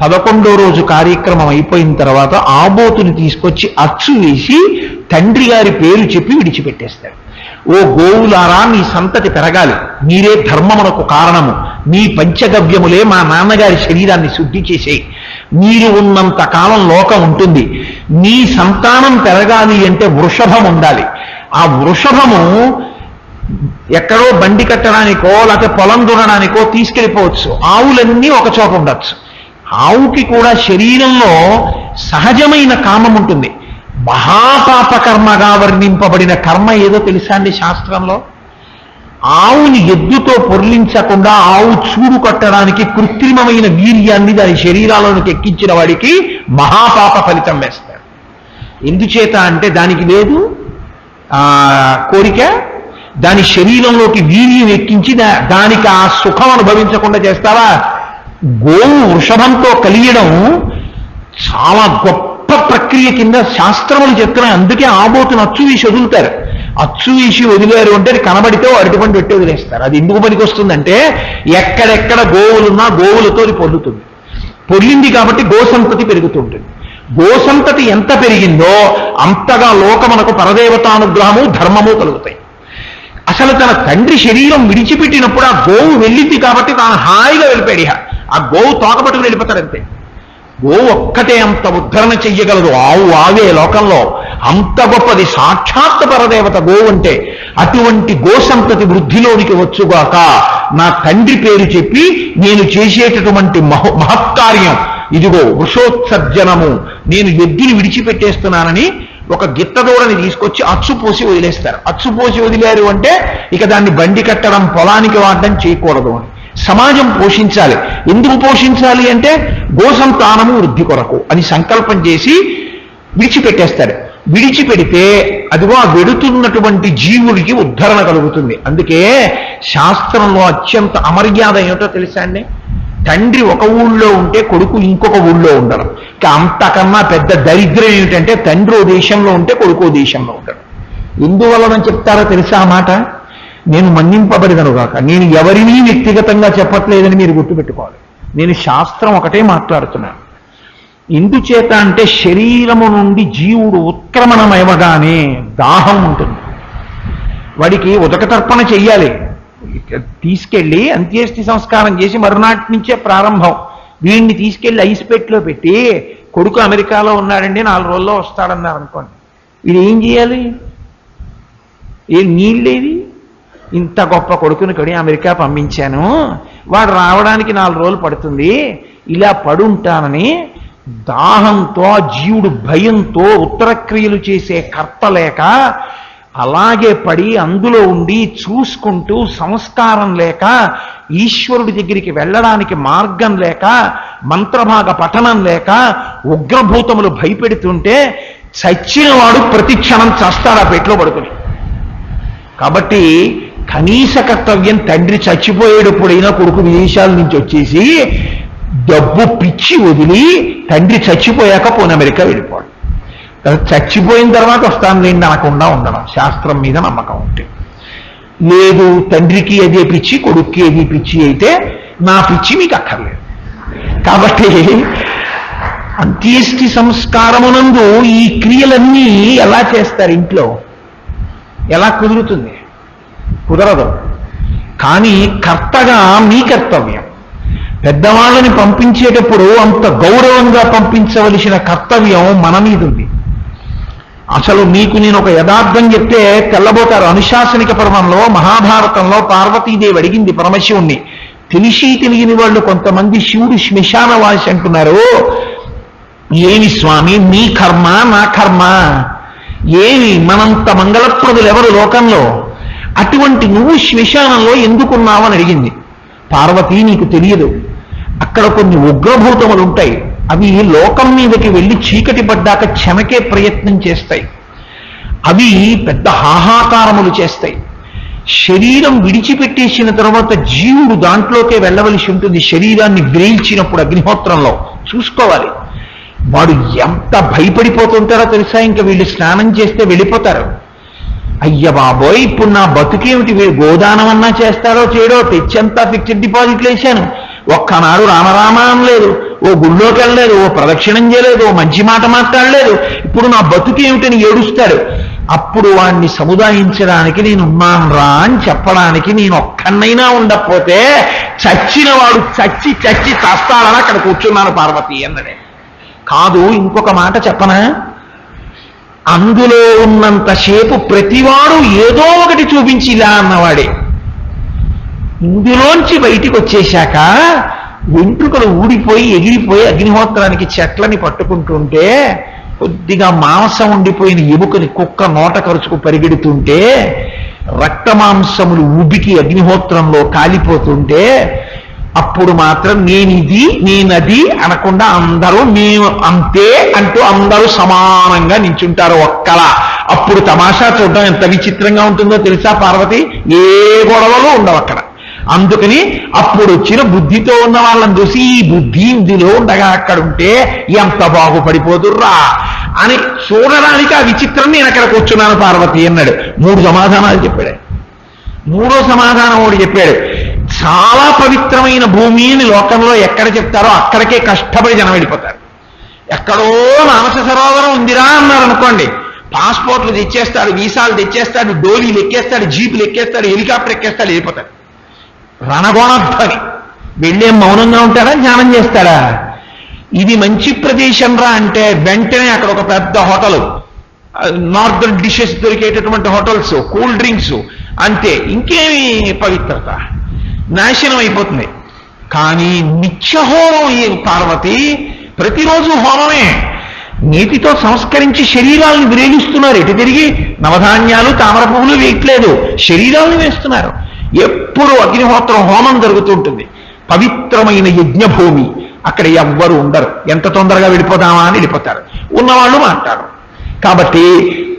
11వ రోజు కార్యక్రమం అయిపోయిన తర్వాత ఆబోతుని తీసుకొచ్చి అచ్చు వేసి తండ్రి గారి పేరు చెప్పి విడిచిపెట్టేస్తాడు. ఓ గోవులారా, మీ సంతతి పెరగాలి, మీరే ధర్మమునకు కారణము, మీ పంచగవ్యములే మా నాన్నగారి శరీరాన్ని శుద్ధి చేసేయి, మీరు ఉన్నంత కాలం లోకం ఉంటుంది, మీ సంతానం పెరగాలి అంటే వృషభం ఉండాలి. ఆ వృషభము ఎక్కడో బండి కట్టడానికో లేకపోతే పొలం దున్నడానికో తీసుకెళ్ళిపోవచ్చు. ఆవులన్నీ ఒక చోట ఉండొచ్చు. ఆవుకి కూడా శరీరంలో సహజమైన కామం ఉంటుంది. మహాపాపకర్మగా వర్ణింపబడిన కర్మ ఏదో తెలుసా అండి శాస్త్రంలో? ఆవుని ఎద్దుతో పొర్లించకుండా ఆవు చూడు కట్టడానికి కృత్రిమమైన వీర్యాన్ని దాని శరీరాల్లోనికి ఎక్కించిన వాడికి మహాపాప ఫలితం వేస్తారు. ఎందుచేత అంటే దానికి లేదు కోరిక, దాని శరీరంలోకి వీర్యం ఎక్కించి దానికి ఆ సుఖం అనుభవించకుండా చేస్తావా? గోవు వృషభంతో కలియడం చాలా గొప్ప ప్రక్రియ కింద శాస్త్రములు చెప్తున్నాయి. అందుకే ఆబోతును అచ్చు వీసి వదులుతారు. అచ్చు వీసి వదిలేరు అంటే అది కనబడితే అరటిపండు పెట్టి వదిలేస్తారు. అది ఎందుకు పనికి వస్తుందంటే, ఎక్కడెక్కడ గోవులున్నా గోవులతో అది పొల్లుతుంది. పొల్లింది కాబట్టి గోసంతతి పెరుగుతుంటుంది. గోసంతతి ఎంత పెరిగిందో అంతగా లోకమునకు పరదేవతానుగ్రహము ధర్మము కలుగుతాయి. అసలు తన తండ్రి శరీరం విడిచిపెట్టినప్పుడు ఆ గోవు వెళ్ళింది కాబట్టి తాను హాయిగా వెళ్ళిపోయాడు. ఆ గోవు తోకపట్టుకుని వెళ్ళిపోతాడంతే. గోవు ఒక్కటే అంత ఉద్ధరణ చెయ్యగలదు. ఆవే లోకంలో అంత గొప్పది, సాక్షాత్ పరదేవత గోవు అంటే. అటువంటి గోసంతతి వృద్ధిలోనికి వచ్చుగాక, నా తండ్రి పేరు చెప్పి నేను చేసేటటువంటి మహత్కార్యం ఇదిగో వృషోత్సర్జనము, నేను ఎద్దుని విడిచిపెట్టేస్తున్నానని ఒక గిత్తదూడని తీసుకొచ్చి అచ్చుపోసి వదిలేస్తారు. అచ్చుపోసి వదిలేరు అంటే ఇక దాన్ని బండి కట్టడం, పొలానికి వాడడం చేయకూడదు అని. సమాజం పోషించాలి. ఎందుకు పోషించాలి అంటే గోసంతానము వృద్ధి కొరకు అని సంకల్పం చేసి విడిచిపెట్టేస్తాడు. విడిచిపెడితే అదిగో ఆ వెడుతున్నటువంటి జీవుడికి ఉద్ధరణ కలుగుతుంది. అందుకే శాస్త్రంలో అత్యంత అమర్యాద ఏమిటో తెలుసా అండి? తండ్రి ఒక ఊళ్ళో ఉంటే కొడుకు ఇంకొక ఊళ్ళో ఉండడం. ఇక అంతకన్నా పెద్ద దరిద్రం ఏమిటంటే తండ్రి ఓ దేశంలో ఉంటే కొడుకో దేశంలో ఉండడం. ఎందువలనని చెప్తారో తెలుసా ఆ మాట? నేను మన్నింపబడిదనుగాక, నేను ఎవరినీ వ్యక్తిగతంగా చెప్పట్లేదని మీరు గుర్తుపెట్టుకోవాలి. నేను శాస్త్రం ఒకటే మాట్లాడుతున్నాను. ఎందుచేత అంటే శరీరము నుండి జీవుడు ఉత్క్రమణమవగానే దాహం ఉంటుంది. వాడికి ఉదకతర్పణ చెయ్యాలి. తీసుకెళ్ళి అంత్యేష్టి సంస్కారం చేసి మరునాటి నుంచే ప్రారంభం. వీడిని తీసుకెళ్ళి ఐస్పెట్లో పెట్టి కొడుకు అమెరికాలో ఉన్నాడండి 4 రోజుల్లో వస్తాడన్నారు అనుకోండి, వీడు ఏం చేయాలి? ఏం నీళ్ళేది? ఇంత గొప్ప కొడుకుని కడి అమెరికా పంపించాను, వాడు రావడానికి 4 రోజులు పడుతుంది, ఇలా పడుంటానని దాహంతో జీవుడు భయంతో ఉత్తరక్రియలు చేసే కర్త లేక అలాగే పడి అందులో ఉండి చూసుకుంటూ సంస్కారం లేక ఈశ్వరుడి దగ్గరికి వెళ్ళడానికి మార్గం లేక మంత్రభాగ పఠనం లేక ఉగ్రభూతములు భయపెడుతుంటే చచ్చిన వాడు ప్రతి క్షణం చస్తాడు ఆ పెట్లో పడుకుని. కాబట్టి కనీస కర్తవ్యం తండ్రి చచ్చిపోయేటప్పుడైనా కొడుకు విదేశాల నుంచి వచ్చేసి డబ్బు పిచ్చి వదిలి తండ్రి చచ్చిపోయాక పోని అమెరికా వెళ్ళిపోవడం. చచ్చిపోయిన తర్వాత వస్తాను నేను అనకుండా ఉండడం, శాస్త్రం మీద నమ్మకం ఉంటే. లేదు తండ్రికి అదే పిచ్చి కొడుక్కి ఏది పిచ్చి అయితే నా పిచ్చి మీకు అక్కర్లేదు. కాబట్టి అంత్యేష్టి సంస్కారమునందు ఈ క్రియలన్నీ ఎలా చేస్తారు? ఇంట్లో ఎలా కుదురుతుంది? కుదరదు. కానీ కర్తగా మీ కర్తవ్యం. పెద్దవాళ్ళని పంపించేటప్పుడు అంత గౌరవంగా పంపించవలసిన కర్తవ్యం మన మీద ఉంది. అసలు మీకు నేను ఒక యథార్థం చెప్తే తెల్లబోతారు. అనుశాసనిక పర్వంలో మహాభారతంలో పార్వతీదేవి అడిగింది పరమశివుణ్ణి. తెలిసి తెలియని వాళ్ళు కొంతమంది శివుడు శ్మశానవాసి అంటున్నారు. ఏమి స్వామి మీ కర్మ నా కర్మ, ఏమి మనంత మంగళప్రదులు ఎవరు లోకంలో, అటువంటి నువ్వు శ్మశానంలో ఎందుకున్నావు అని అడిగింది. పార్వతి నీకు తెలియదు, అక్కడ కొన్ని ఉగ్రభూతములు ఉంటాయి, అవి లోకం మీదకి వెళ్ళి చీకటి పడ్డాక చెమకే ప్రయత్నం చేస్తాయి. అవి పెద్ద హాహాకారములు చేస్తాయి. శరీరం విడిచిపెట్టేసిన తర్వాత జీవుడు దాంట్లోకే వెళ్ళవలసి ఉంటుంది. శరీరాన్ని వ్రేల్చినప్పుడు అగ్నిహోత్రంలో చూసుకోవాలి. వాడు ఎంత భయపడిపోతుంటారో తెలుసా. ఇంకా వీళ్ళు స్నానం చేస్తే వెళ్ళిపోతారు. అయ్య బాబోయ్, ఇప్పుడు నా బతుకేమిటి, వీడు గోదానం అన్నా చేస్తారో చేయడో, తెచ్చంతా ఫిక్స్డ్ డిపాజిట్లు వేశాను, ఒక్కనాడు రామరామానం లేదు, ఓ గుళ్ళోకి వెళ్ళలేదు, ఓ ప్రదక్షిణం చేయలేదు, ఓ మంచి మాట మాట్లాడలేదు, ఇప్పుడు నా బతుకేమిటని ఏడుస్తాడు. అప్పుడు వాణ్ణి సముదాయించడానికి నేనున్నాను రా అని చెప్పడానికి నేను ఒక్కన్నైనా ఉండకపోతే చచ్చిన వాడు చచ్చి చచ్చి చస్తాడని అక్కడ కూర్చున్నాను పార్వతి అన్నదే. కాదు, ఇంకొక మాట చెప్పనా, అందులో ఉన్నంతసేపు ప్రతివాడు ఏదో ఒకటి చూపించి ఇలా అన్నవాడే. ఇందులోంచి బయటికి వచ్చేశాక వెంట్రుకలు ఊడిపోయి ఎగిరిపోయి అగ్నిహోత్రానికి చెట్లని పట్టుకుంటుంటే, కొద్దిగా మాంసం ఉండిపోయిన ఎముకని కుక్క నోట కరుచుకు పరిగెడుతుంటే, రక్తమాంసములు ఉబికి అగ్నిహోత్రంలో కాలిపోతుంటే, అప్పుడు మాత్రం నేనిది నేనది అనకుండా అందరూ మేము అంతే అంటూ అందరూ సమానంగా నించుంటారు ఒక్కలా. అప్పుడు తమాషా చూడడం ఎంత విచిత్రంగా ఉంటుందో తెలుసా పార్వతి. ఏ గొడవలు ఉండవు అక్కడ. అందుకని అప్పుడు వచ్చిన బుద్ధితో ఉన్న వాళ్ళని చూసి ఈ బుద్ధి ఇందులో ఉండగా అక్కడ ఉంటే ఎంత బాగుపడిపోతుర్రా అని చూడడానికి ఆ విచిత్రం నేను అక్కడ కూర్చున్నాను పార్వతి అన్నాడు. 3 సమాధానాలు చెప్పాడు. 3వ సమాధానం ఒకటి చెప్పాడు. చాలా పవిత్రమైన భూమిని లోకంలో ఎక్కడ చెప్తారో అక్కడికే కష్టపడి జనం వెళ్ళిపోతారు. ఎక్కడో మానస సరోవరం ఉందిరా అన్నారు అనుకోండి, పాస్పోర్ట్లు తెచ్చేస్తాడు, వీసాలు తెచ్చేస్తాడు, డోలీలు ఎక్కేస్తాడు, జీపులు ఎక్కేస్తాడు, హెలికాప్టర్ ఎక్కేస్తాడు, వెళ్ళిపోతాడు. రణగోణధ్వని. వెళ్ళేం మౌనంగా ఉంటాడా, ధ్యానం చేస్తాడా? ఇది మంచి ప్రదేశం రా అంటే వెంటనే అక్కడ ఒక పెద్ద హోటల్, నార్దర్న్ డిషెస్ దొరికేటటువంటి హోటల్స్, కూల్ డ్రింక్స్, అంతే. ఇంకేమి పవిత్రత, నాశనం అయిపోతుంది. కానీ నిత్యహోమం ఈ పార్వతి, ప్రతిరోజు హోమమే. నీటితో సంస్కరించి శరీరాలను విరేగిస్తున్నారు. ఎటు తిరిగి నవధాన్యాలు తామర పువ్వులు వేయట్లేదు, శరీరాలను వేస్తున్నారు. ఎప్పుడు అగ్నిహోత్రం హోమం జరుగుతుంటుంది. పవిత్రమైన యజ్ఞభూమి, అక్కడ ఎవ్వరు ఉండరు. ఎంత తొందరగా వెళ్ళిపోదామా అని వెళ్ళిపోతారు, ఉన్నవాళ్ళు మాట్లాడరు. కాబట్టి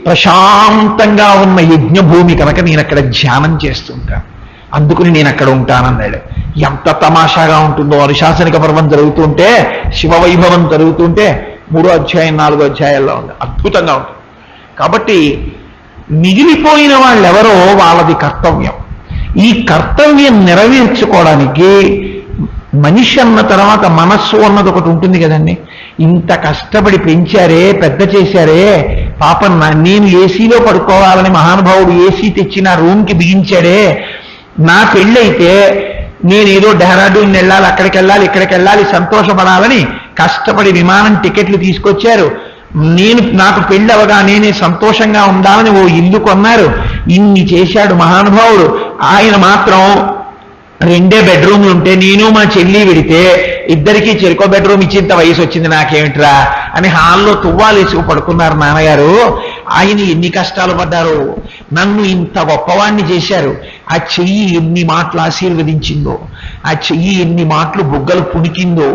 ప్రశాంతంగా ఉన్న యజ్ఞభూమి కనుక నేను అక్కడ ధ్యానం చేస్తుంటాను, అందుకుని నేను అక్కడ ఉంటానన్నాడు. ఎంత తమాషాగా ఉంటుందో. అనుశాసనిక పర్వం జరుగుతుంటే, శివవైభవం జరుగుతుంటే 3వ అధ్యాయం 4వ అధ్యాయాల్లో ఉంది, అద్భుతంగా ఉంటుంది. కాబట్టి మిగిలిపోయిన వాళ్ళెవరో వాళ్ళది కర్తవ్యం. ఈ కర్తవ్యం నెరవేర్చుకోవడానికి మనిషి అన్న తర్వాత మనస్సు అన్నది ఒకటి ఉంటుంది కదండి. ఇంత కష్టపడి పెంచారే, పెద్ద చేశారే, పాపం నేను ఏసీలో పడుకోవాలని మహానుభావుడు ఏసీ తెచ్చి నా రూమ్కి బిగించాడే, నా పెళ్ళైతే నేనేదో డెహ్రాడూన్ వెళ్ళాలి, అక్కడికి వెళ్ళాలి, ఇక్కడికి వెళ్ళాలి, సంతోషపడాలని కష్టపడి విమానం టికెట్లు తీసుకొచ్చారు. నాకు పెళ్ళి అవగానే నేను సంతోషంగా ఉండాలని ఓ ఇల్లు కొన్నారు. ఇన్ని చేశాడు మహానుభావుడు. ఆయన మాత్రం 2 బెడ్రూమ్లు ఉంటే నేను మా చెల్లి విడితే ఇద్దరికీ చెరుకో బెడ్రూమ్ ఇచ్చేంత వయసు వచ్చింది నాకేమిట్రా అని హాల్లో తువ్వాలేసుకు పడుకున్నారు నాన్నగారు. ఆయన ఎన్ని కష్టాలు పడ్డారు, నన్ను ఇంత గొప్పవాణ్ణి చేశారు. ఆ చెయ్యి ఎన్ని మాటలు ఆశీర్వదించిందో, ఆ చెయ్యి ఎన్ని మాటలు బుగ్గలు పుణికిందో,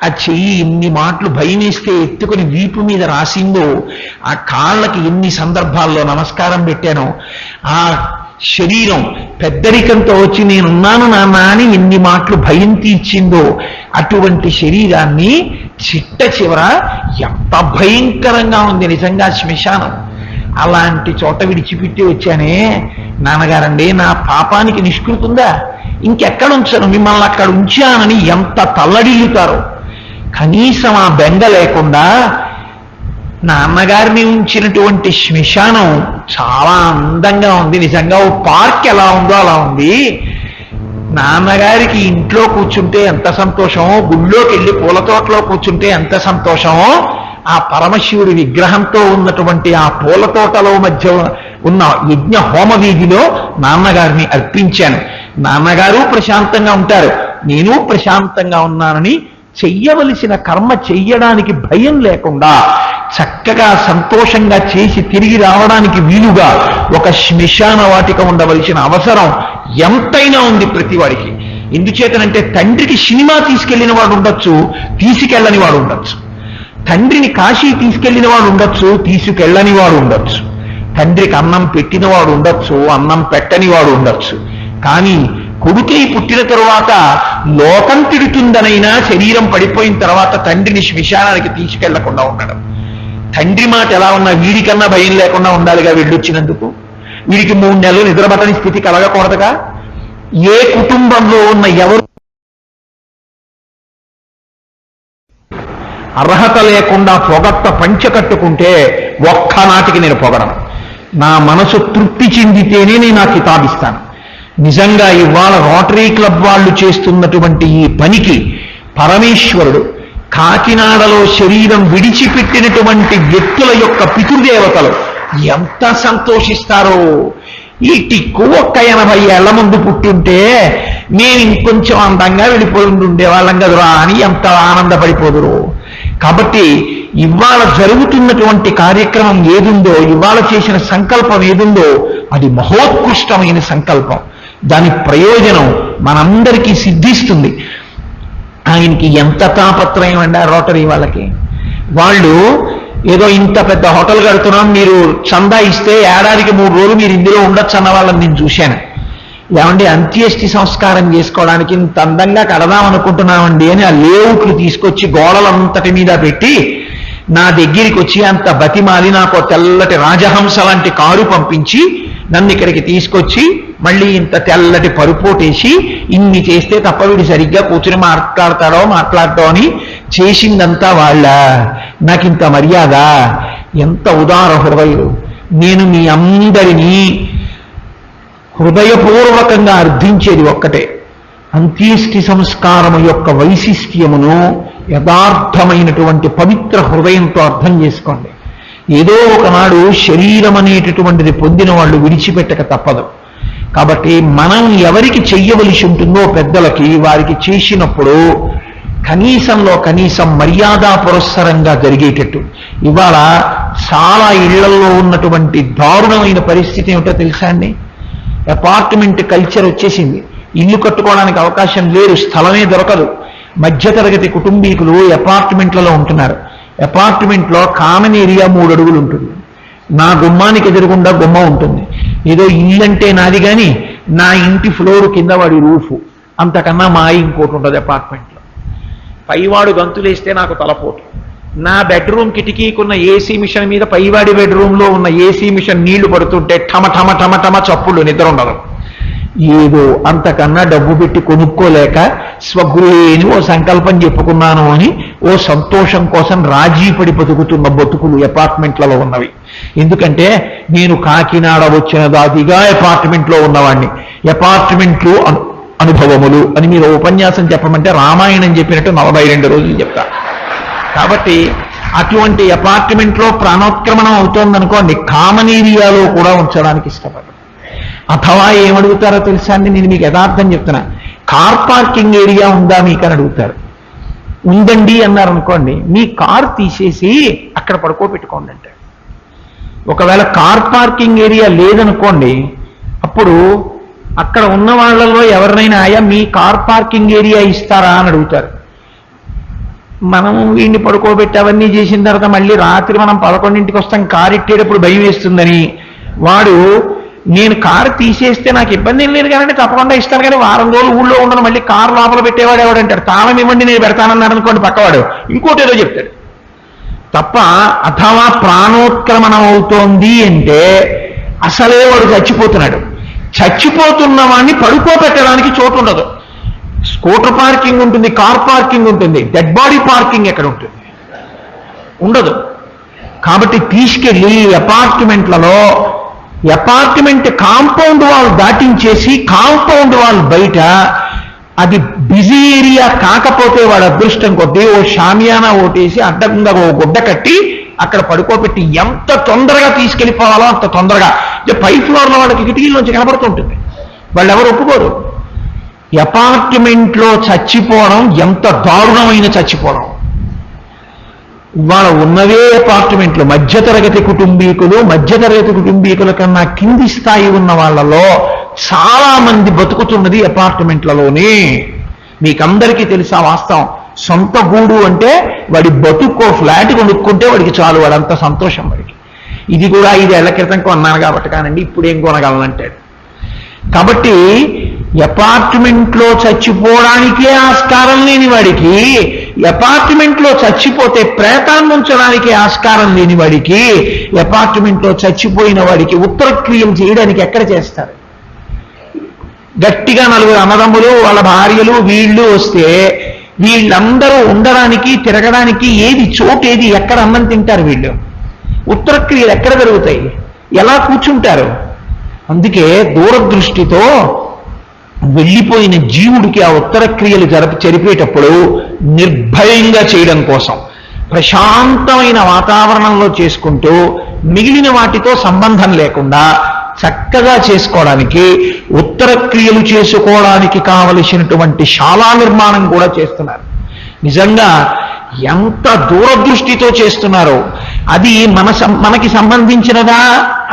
ఆ చెయ్యి ఎన్ని మాటలు భయమేస్తే ఎత్తుకుని వీపు మీద రాసిందో, ఆ కాళ్ళకి ఎన్ని సందర్భాల్లో నమస్కారం పెట్టానో, ఆ శరీరం పెద్దరికంతో వచ్చి నేనున్నాను నాన్న అని ఎన్ని మాటలు భయం తీర్చిందో, అటువంటి శరీరాన్ని చిట్ట చివర ఎంత భయంకరంగా ఉంది నిజంగా శ్మశానం. అలాంటి చోట విడిచిపెట్టి వచ్చానే నాన్నగారండి, నా పాపానికి నిష్కృతి ఉందా? ఇంకెక్కడ ఉంచాను, మిమ్మల్ని అక్కడ ఉంచానని ఎంత తల్లడిల్లుతారో. కనీసం ఆ బెంగ లేకుండా నాన్నగారిని ఉంచినటువంటి శ్మశానం చాలా అందంగా ఉంది. నిజంగా ఓ పార్క్ ఎలా ఉందో అలా ఉంది. నాన్నగారికి ఇంట్లో కూర్చుంటే ఎంత సంతోషమో, గుళ్ళోకి వెళ్ళి పూల తోటలో కూర్చుంటే ఎంత సంతోషమో, ఆ పరమశివుడి విగ్రహంతో ఉన్నటువంటి ఆ పూల తోటలో మధ్య ఉన్న యజ్ఞ హోమ వీధిలో నాన్నగారిని అర్పించాను. నాన్నగారు ప్రశాంతంగా ఉంటారు, నేను ప్రశాంతంగా ఉన్నానని చెయ్యవలసిన కర్మ చెయ్యడానికి భయం లేకుండా చక్కగా సంతోషంగా చేసి తిరిగి రావడానికి వీలుగా ఒక శ్మశాన వాటిక ఉండవలసిన అవసరం ఎంతైనా ఉంది ప్రతి వాడికి. ఎందుచేతనంటే తండ్రికి సినిమా తీసుకెళ్లిన వాడు ఉండొచ్చు, తీసుకెళ్ళని వాడు ఉండొచ్చు. తండ్రిని కాశీ తీసుకెళ్లిన వాడు ఉండొచ్చు, తీసుకెళ్ళని వాడు ఉండొచ్చు. తండ్రికి అన్నం పెట్టిన వాడు ఉండొచ్చు, అన్నం పెట్టని వాడు ఉండొచ్చు. కానీ కొడుకై పుట్టిన తరువాత లోకం తిడుతుందనైనా శరీరం పడిపోయిన తర్వాత తండ్రిని శ్మశానానికి తీసుకెళ్లకుండా ఉండడం. తండ్రి మాట ఎలా ఉన్నా వీడికన్నా భయం లేకుండా ఉండాలిగా వెళ్ళొచ్చినందుకు. వీడికి 3 నెలలు నిద్రపట్టని స్థితి కలగకూడదుగా. ఏ కుటుంబంలో ఉన్న ఎవరు అర్హత లేకుండా పొగట్ట పంచకట్టుకుంటే ఒక్కనాటికి నేను పొగడను. నా మనసు తృప్తి చెందితేనే నేను ఆ కితాబిస్తాను. నిజంగా ఇవాళ రోటరీ క్లబ్ వాళ్ళు చేస్తున్నటువంటి ఈ పనికి పరమేశ్వరుడు కాకినాడలో శరీరం విడిచిపెట్టినటువంటి వ్యక్తుల యొక్క పితృదేవతలు ఎంత సంతోషిస్తారో. ఈ టిక్కు ఒక్క 80 ఏళ్ల ముందు పుట్టుంటే నేను ఇంకొంచెం అందంగా వెళ్ళిపోయి ఉండేవాళ్ళం కదురా అని ఎంత ఆనందపడిపోదురు. కాబట్టి ఇవాళ జరుగుతున్నటువంటి కార్యక్రమం ఏదుందో, ఇవాళ చేసిన సంకల్పం ఏదుందో అది మహోత్కృష్టమైన సంకల్పం. దాని ప్రయోజనం మనందరికీ సిద్ధిస్తుంది. ఆయనకి ఎంత తాపత్రయం అండి ఆ రోటరీ వాళ్ళకి. వాళ్ళు ఏదో ఇంత పెద్ద హోటల్ కడుతున్నాం, మీరు చందా ఇస్తే ఏడాదికి 3 రోజులు మీరు ఇందులో ఉండొచ్చు అన్న వాళ్ళని నేను చూశాను. ఏమండి అంత్యేష్టి సంస్కారం చేసుకోవడానికి ఇంత అందంగా కడదాం అనుకుంటున్నామండి అని ఆ లేఅవుట్లు తీసుకొచ్చి గోడలంతటి మీద పెట్టి నా దగ్గరికి వచ్చి అంత బతిమాలి నాకు తెల్లటి రాజహంస లాంటి కారు పంపించి నన్ను ఇక్కడికి తీసుకొచ్చి మళ్ళీ ఇంత తెల్లటి పరుపోటేసి ఇన్ని చేస్తే తప్ప వీడు సరిగ్గా కూర్చుని మాట్లాడతాడో అని చేసిందంతా వాళ్ళ. నాకింత మర్యాద, ఎంత ఉదార హృదయులు. నేను మీ అందరినీ హృదయపూర్వకంగా అర్థించేది ఒక్కటే, అంత్యేష్టి సంస్కారము యొక్క వైశిష్ట్యమును యథార్థమైనటువంటి పవిత్ర హృదయంతో అర్థం చేసుకోండి. ఏదో ఒకనాడు శరీరం అనేటటువంటిది పొందిన వాళ్ళు విడిచిపెట్టక తప్పదు. కాబట్టి మనం ఎవరికి చెయ్యవలసి ఉంటుందో పెద్దలకి వారికి చేసినప్పుడు కనీసంలో కనీసం మర్యాదా పురస్సరంగా జరిగేటట్టు. ఇవాళ చాలా ఇళ్లలో ఉన్నటువంటి దారుణమైన పరిస్థితి ఏమిటో తెలుసా అండి? అపార్ట్మెంట్ కల్చర్ వచ్చేసింది. ఇల్లు కట్టుకోవడానికి అవకాశం లేదు, స్థలమే దొరకదు. మధ్యతరగతి కుటుంబీకులు అపార్ట్మెంట్లలో ఉంటున్నారు. అపార్ట్మెంట్లో కామన్ ఏరియా 3 అడుగులు ఉంటుంది. నా గుమ్మానికి ఎదురుగుండా గుమ్మ ఉంటుంది. ఏదో ఇల్లంటే నాది కానీ నా ఇంటి ఫ్లోర్ కింద వాడి రూఫు, అంతకన్నా మా ఇంకోటి ఉంటుంది అపార్ట్మెంట్లో. పైవాడు గంతులేస్తే నాకు తలపోటు. నా బెడ్రూమ్ కిటికీకున్న ఏసీ మిషన్ మీద పైవాడి బెడ్రూమ్లో ఉన్న ఏసీ మిషన్ నీళ్లు పడుతుంటే ఠమ ఠమ ఠమ ఠమ చప్పుళ్ళు, నిద్ర ఉండదు. ఏదో అంతకన్నా డబ్బు పెట్టి కొనుక్కోలేక స్వగృహేని ఓ సంకల్పం చెప్పుకున్నాను అని ఓ సంతోషం కోసం రాజీ పడి బతుకుతున్న బతుకులు అపార్ట్మెంట్లలో ఉన్నవి. ఎందుకంటే నేను కాకినాడ వచ్చిన దాదిగా అపార్ట్మెంట్లో ఉన్నవాడిని. అపార్ట్మెంట్లు అనుభవములు అని మీరు ఉపన్యాసం చెప్పమంటే రామాయణం చెప్పినట్టు 42 రోజులు చెప్తా. కాబట్టి అటువంటి అపార్ట్మెంట్లో ప్రాణోత్క్రమణం అవుతోందనుకోండి, కామన్ ఏరియాలో కూడా ఉంచడానికి ఇష్టపడరు. అథవా ఏమడుగుతారో తెలుసా అండి? నేను మీకు యథార్థం చెప్తున్నా. కార్ పార్కింగ్ ఏరియా ఉందా మీకు అని అడుగుతారు. ఉందండి అన్నారనుకోండి, మీ కార్ తీసేసి అక్కడ పడుకోబెట్టుకోండి అంటారు. ఒకవేళ కార్ పార్కింగ్ ఏరియా లేదనుకోండి, అప్పుడు అక్కడ ఉన్న వాళ్ళలో ఎవరినైనా ఆయా మీ కార్ పార్కింగ్ ఏరియా ఇస్తారా అని అడుగుతారు. మనం వీడిని పడుకోబెట్టి అవన్నీ చేసిన తర్వాత మళ్ళీ రాత్రి మనం 11ంటికి వస్తాం, కారు ఎట్టేటప్పుడు భయం వేస్తుందని వాడు నేను కారు తీసేస్తే నాకు ఇబ్బంది ఏం లేదు కానీ తప్పకుండా ఇస్తాను, కానీ వారం రోజులు ఊళ్ళో ఉండను, మళ్ళీ కారు లోపల పెట్టేవాడు ఎవడంటాడు. తాళం ఇవ్వండి నేను పెడతానన్నాడు అనుకోండి, పక్కవాడు ఇంకోటి ఏదో చెప్తాడు తప్ప. అథవా ప్రాణోత్క్రమణం అవుతోంది అంటే అసలే వాడు చచ్చిపోతున్నాడు. చచ్చిపోతున్న వాడిని పడుకోబెట్టడానికి చోటు ఉండదు. స్కూటర్ పార్కింగ్ ఉంటుంది, కార్ పార్కింగ్ ఉంటుంది, డెడ్ బాడీ పార్కింగ్ ఎక్కడ ఉంటుంది? ఉండదు. కాబట్టి తీసుకెళ్ళి అపార్ట్మెంట్ కాంపౌండ్ వాళ్ళు దాటించేసి కాంపౌండ్ వాళ్ళు బయట, అది బిజీ ఏరియా కాకపోతే వాడు అదృష్టం కొద్దీ ఓ షామియానా ఓటేసి అడ్డంగా ఓ గుడ్డ కట్టి అక్కడ పడుకోబెట్టి ఎంత తొందరగా తీసుకెళ్ళిపోవాలో అంత తొందరగా. పై ఫ్లోర్లో వాళ్ళకి కిటికీలోంచి కనబడుతుంటుంది, వాళ్ళు ఎవరు ఒప్పుకోరు. అపార్ట్మెంట్లో చచ్చిపోవడం ఎంత దారుణమైన చచ్చిపోవడం. ఇవాళ ఉన్నవే అపార్ట్మెంట్లు మధ్యతరగతి కుటుంబీకుల కన్నా కింది స్థాయి ఉన్న వాళ్ళలో చాలా మంది బతుకుతున్నది అపార్ట్మెంట్లలోనే. మీకందరికీ తెలుసా వాస్తవం. సొంత గూడు అంటే వాడి బతుక్కో ఫ్లాట్ కొనుక్కుంటే వాడికి చాలు, వాడంత సంతోషం వాడికి. ఇది కూడా 5 ఏళ్ల క్రితం కొన్నాను కాబట్టి కానండి ఇప్పుడేం కొనగలనంటాడు. కాబట్టి అపార్ట్మెంట్లో చచ్చిపోవడానికే ఆస్కారం లేని వాడికి, అపార్ట్మెంట్లో చచ్చిపోతే ప్రేతాన్ని ఉంచడానికి ఆస్కారం లేని వాడికి, అపార్ట్మెంట్లో చచ్చిపోయిన వాడికి ఉత్తరక్రియలు చేయడానికి ఎక్కడ చేస్తారు? గట్టిగా 4 అన్నదమ్ములు వాళ్ళ భార్యలు వీళ్ళు వస్తే వీళ్ళందరూ ఉండడానికి తిరగడానికి ఏది చోటేది, ఎక్కడ అన్నం తింటారు వీళ్ళు? ఉత్తరక్రియలు ఎక్కడ జరుగుతాయి? ఎలా కూర్చుంటారు? అందుకే దూరదృష్టితో వెళ్ళిపోయిన జీవుడికి ఆ ఉత్తర క్రియలు జరిపేటప్పుడు నిర్భయంగా చేయడం కోసం ప్రశాంతమైన వాతావరణంలో చేసుకుంటూ మిగిలిన వాటితో సంబంధం లేకుండా చక్కగా చేసుకోవడానికి, ఉత్తర క్రియలు చేసుకోవడానికి కావలసినటువంటి శాలా నిర్మాణం కూడా చేస్తున్నారు. నిజంగా ఎంత దూరదృష్టితో చేస్తున్నారో అది మనకి సంబంధించినదా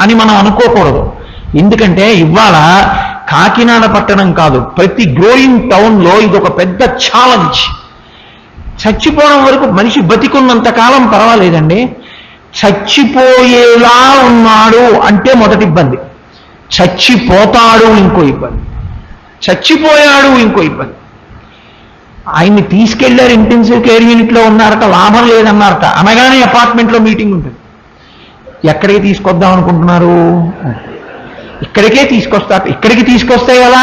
అని మనం అనుకోకూడదు. ఎందుకంటే ఇవాళ కాకినాడ పట్టణం కాదు, ప్రతి గ్రోయింగ్ టౌన్లో ఇదొక పెద్ద ఛాలెంజ్. చచ్చిపోవడం వరకు మనిషి బతికున్నంత కాలం పర్వాలేదండి, చచ్చిపోయేలా ఉన్నాడు అంటే మొదటి ఇబ్బంది, చచ్చిపోతాడు ఇంకో ఇబ్బంది, చచ్చిపోయాడు ఇంకో ఇబ్బంది. ఆయన్ని తీసుకెళ్లారు, ఇంటెన్సివ్ కేర్ యూనిట్లో ఉన్నారట, లాభం లేదన్నారట, అనగానే అపార్ట్మెంట్లో మీటింగ్ ఉంటుంది. ఎక్కడికి తీసుకొద్దాం అనుకుంటున్నారు? ఇక్కడికే తీసుకొస్తారు. ఇక్కడికి తీసుకొస్తే కదా,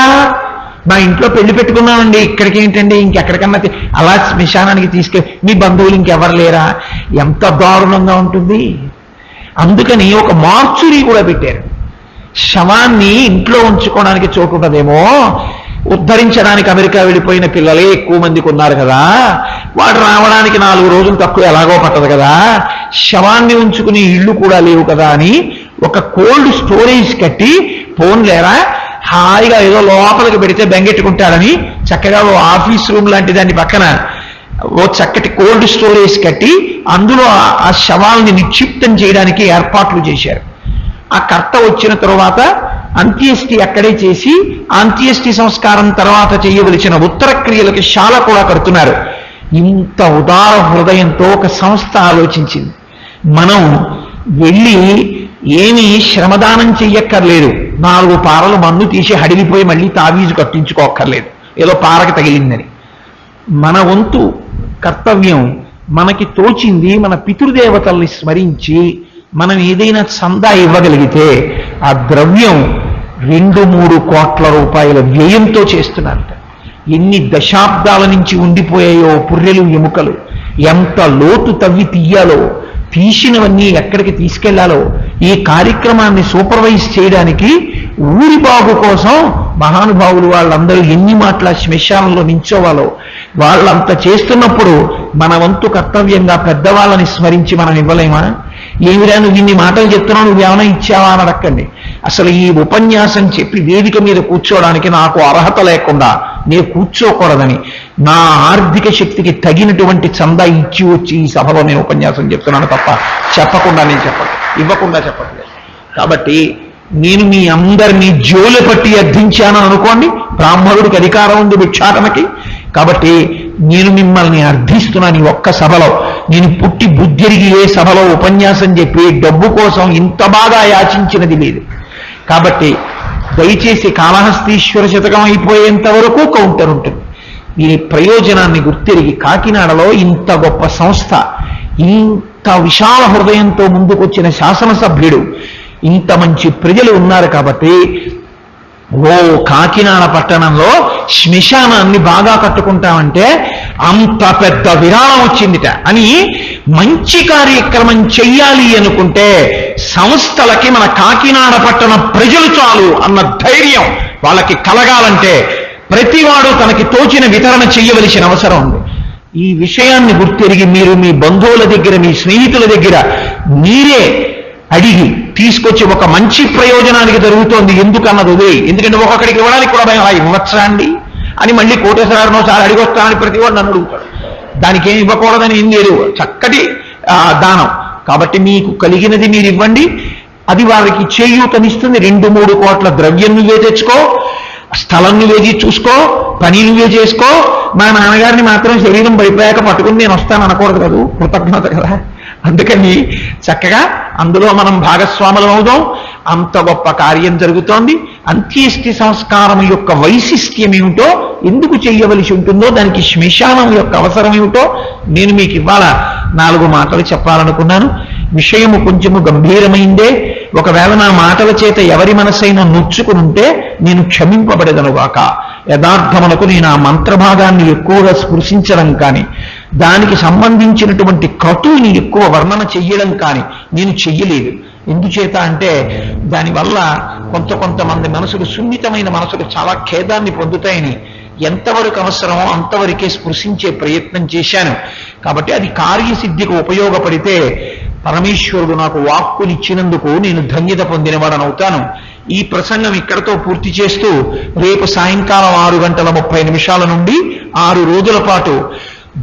మా ఇంట్లో పెళ్లి పెట్టుకున్నామండి, ఇక్కడికి ఏంటండి ఇంకెక్కడికన్నా అలా శ్మశానానికి మీ బంధువులు ఇంకెవరు లేరా? ఎంత దారుణంగా ఉంటుంది. అందుకని ఒక మార్చురీ కూడా పెట్టారు. శవాన్ని ఇంట్లో ఉంచుకోవడానికి చోటు ఉండదేమో, ఉద్ధరించడానికి అమెరికా వెళ్ళిపోయిన పిల్లలే ఎక్కువ మందికి ఉన్నారు కదా, వాడు రావడానికి 4 రోజులు తక్కువ ఎలాగో పట్టదు కదా, శవాన్ని ఉంచుకుని ఇళ్ళు కూడా లేవు కదా అని ఒక కోల్డ్ స్టోరేజ్ కట్టి, పోన్లేరా హాయిగా ఏదో లోపలికి పెడితే బెంగెట్టుకుంటాడని చక్కగా ఓ ఆఫీస్ రూమ్ లాంటి దాన్ని పక్కన ఓ చక్కటి కోల్డ్ స్టోరేజ్ కట్టి అందులో ఆ శవాల్ని నిక్షిప్తం చేయడానికి ఏర్పాట్లు చేశారు. ఆ కర్త వచ్చిన తరువాత అంత్యేష్టి అక్కడే చేసి, అంత్యేష్టి సంస్కారం తర్వాత చేయవలసిన ఉత్తర క్రియలకి శాల కూడా కడుతున్నారు. ఇంత ఉదార హృదయంతో ఒక సంస్థ ఆలోచించింది. మనం వెళ్ళి ఏమీ శ్రమదానం చెయ్యక్కర్లేదు, 4 పారలు మందు తీసి హడిలిపోయి మళ్ళీ తావీజు కట్టించుకోక్కర్లేదు ఏదో పారకి తగిలిందని. మన వంతు కర్తవ్యం మనకి తోచింది మన పితృదేవతల్ని స్మరించి మనం ఏదైనా చందా ఇవ్వగలిగితే ఆ ద్రవ్యం 2-3 కోట్ల రూపాయల వ్యయంతో చేస్తున్నారట. ఎన్ని దశాబ్దాల నుంచి ఉండిపోయాయో పుర్రెలు ఎముకలు, ఎంత లోతు తవ్వి తీయాలో, తీసినవన్నీ ఎక్కడికి తీసుకెళ్లాలో, ఈ కార్యక్రమాన్ని సూపర్వైజ్ చేయడానికి ఊరి బాగు కోసం మహానుభావులు వాళ్ళందరూ ఎన్ని మాటల శ్మశానంలో నించోవాలో వాళ్ళంత చేస్తున్నప్పుడు మన వంతు కర్తవ్యంగా పెద్దవాళ్ళని స్మరించి మనం ఇవ్వలేమా? ఏమిరా నువ్వు ఇన్ని మాటలు చెప్తున్నావు, నువ్వేమైనా ఇచ్చావా అని అడక్కండి. అసలు ఈ ఉపన్యాసం చెప్పి వేదిక మీద కూర్చోవడానికి నాకు అర్హత లేకుండా నేను కూర్చోకూడదని నా ఆర్థిక శక్తికి తగినటువంటి చందా ఇచ్చి వచ్చి ఈ సభలో నేను ఉపన్యాసం చెప్తున్నాను తప్ప చెప్పకుండా నేను ఇవ్వకుండా చెప్పట్లేదు. కాబట్టి నేను మీ అందరినీ జోలు పట్టి అర్థించాను అనుకోండి, బ్రాహ్మణుడికి అధికారం ఉంది భిక్షాటనకి. కాబట్టి నేను మిమ్మల్ని అర్థిస్తున్నాను. ఈ ఒక్క సభలో నేను పుట్టి బుద్ధిరిగి ఏ సభలో ఉపన్యాసం చెప్పి డబ్బు కోసం ఇంత బాగా యాచించినది లేదు. కాబట్టి దయచేసి కాళహస్తీశ్వర శతకం అయిపోయేంత వరకు కౌంటర్ ఉంటుంది. దీని ప్రయోజనాన్ని గుర్తిరిగి కాకినాడలో ఇంత గొప్ప సంస్థ, ఇంత విశాల హృదయంతో ముందుకొచ్చిన శాసనసభ్యుడు, ఇంత మంచి ప్రజలు ఉన్నారు కాబట్టి కాకినాడ పట్టణంలో శ్మశానాన్ని బాగా కట్టుకుంటామంటే అంత పెద్ద విరాళం వచ్చిందిట అని మంచి కార్యక్రమం చెయ్యాలి అనుకుంటే సంస్థలకి మన కాకినాడ పట్టణ ప్రజలు చాలు అన్న ధైర్యం వాళ్ళకి కలగాలంటే ప్రతివాడు తనకి తోచిన వితరణ చెయ్యవలసిన అవసరం ఉంది. ఈ విషయాన్ని గుర్తెరిగి మీరు మీ బంధువుల దగ్గర, మీ స్నేహితుల దగ్గర మీరే అడిగి తీసుకొచ్చి ఒక మంచి ప్రయోజనానికి జరుగుతోంది ఎందుకన్నది వదిలేయి. ఎందుకంటే ఒక్కొక్కడికి ఇవ్వడానికి కూడా భయం, అలా ఇవ్వచ్చా అండి అని మళ్ళీ కోటేశ్వరరావు చాలా అడిగొస్తానని ప్రతివాడు నన్ను అడుగుతాడు. దానికి ఏమి ఇవ్వకూడదని ఏం లేదు, చక్కటి దానం. కాబట్టి మీకు కలిగినది మీరు ఇవ్వండి, అది వారికి చేయూతనిస్తుంది. 2-3 కోట్ల ద్రవ్యం నువ్వే తెచ్చుకో, స్థలం నువ్వేది చూసుకో, పని నువ్వే చేసుకో. మా నాన్నగారిని మాత్రం శరీరం పడిపోయాక పట్టుకుని నేను వస్తాను అనకూడదు కదా, కృతజ్ఞత కదా. అందుకని చక్కగా అందులో మనం భాగస్వాములం అవుదాం. అంత గొప్ప కార్యం జరుగుతోంది. అంత్యేష్టి సంస్కారం యొక్క వైశిష్ట్యం ఏమిటో, ఎందుకు చెయ్యవలసి ఉంటుందో, దానికి శ్మశానం యొక్క అవసరం ఏమిటో నేను మీకు ఇవాళ 4 మాటలు చెప్పాలనుకున్నాను. విషయము కొంచెము గంభీరమైందే. ఒకవేళ నా మాటల చేత ఎవరి మనసైనా నొచ్చుకునుంటే నేను క్షమింపబడేదనుగాక. యథార్థమునకు నేను ఆ మంత్రభాగాన్ని ఎక్కువగా స్పృశించడం కానీ, దానికి సంబంధించినటువంటి క్రతువుని ఎక్కువ వర్ణన చెయ్యడం కానీ నేను చెయ్యలేదు. ఎందుచేత అంటే దానివల్ల కొంతమంది మనసులు, సున్నితమైన మనసులు చాలా ఖేదాన్ని పొందుతాయని ఎంతవరకు అవసరమో అంతవరకే స్పృశించే ప్రయత్నం చేశాను. కాబట్టి అది కార్యసిద్ధికి ఉపయోగపడితే పరమేశ్వరుడు నాకు వాక్కునిచ్చినందుకు నేను ధన్యత పొందినవాడనవుతాను. ఈ ప్రసంగం ఇక్కడతో పూర్తి చేస్తూ రేపు సాయంకాలం 6:30 నుండి 6 రోజుల పాటు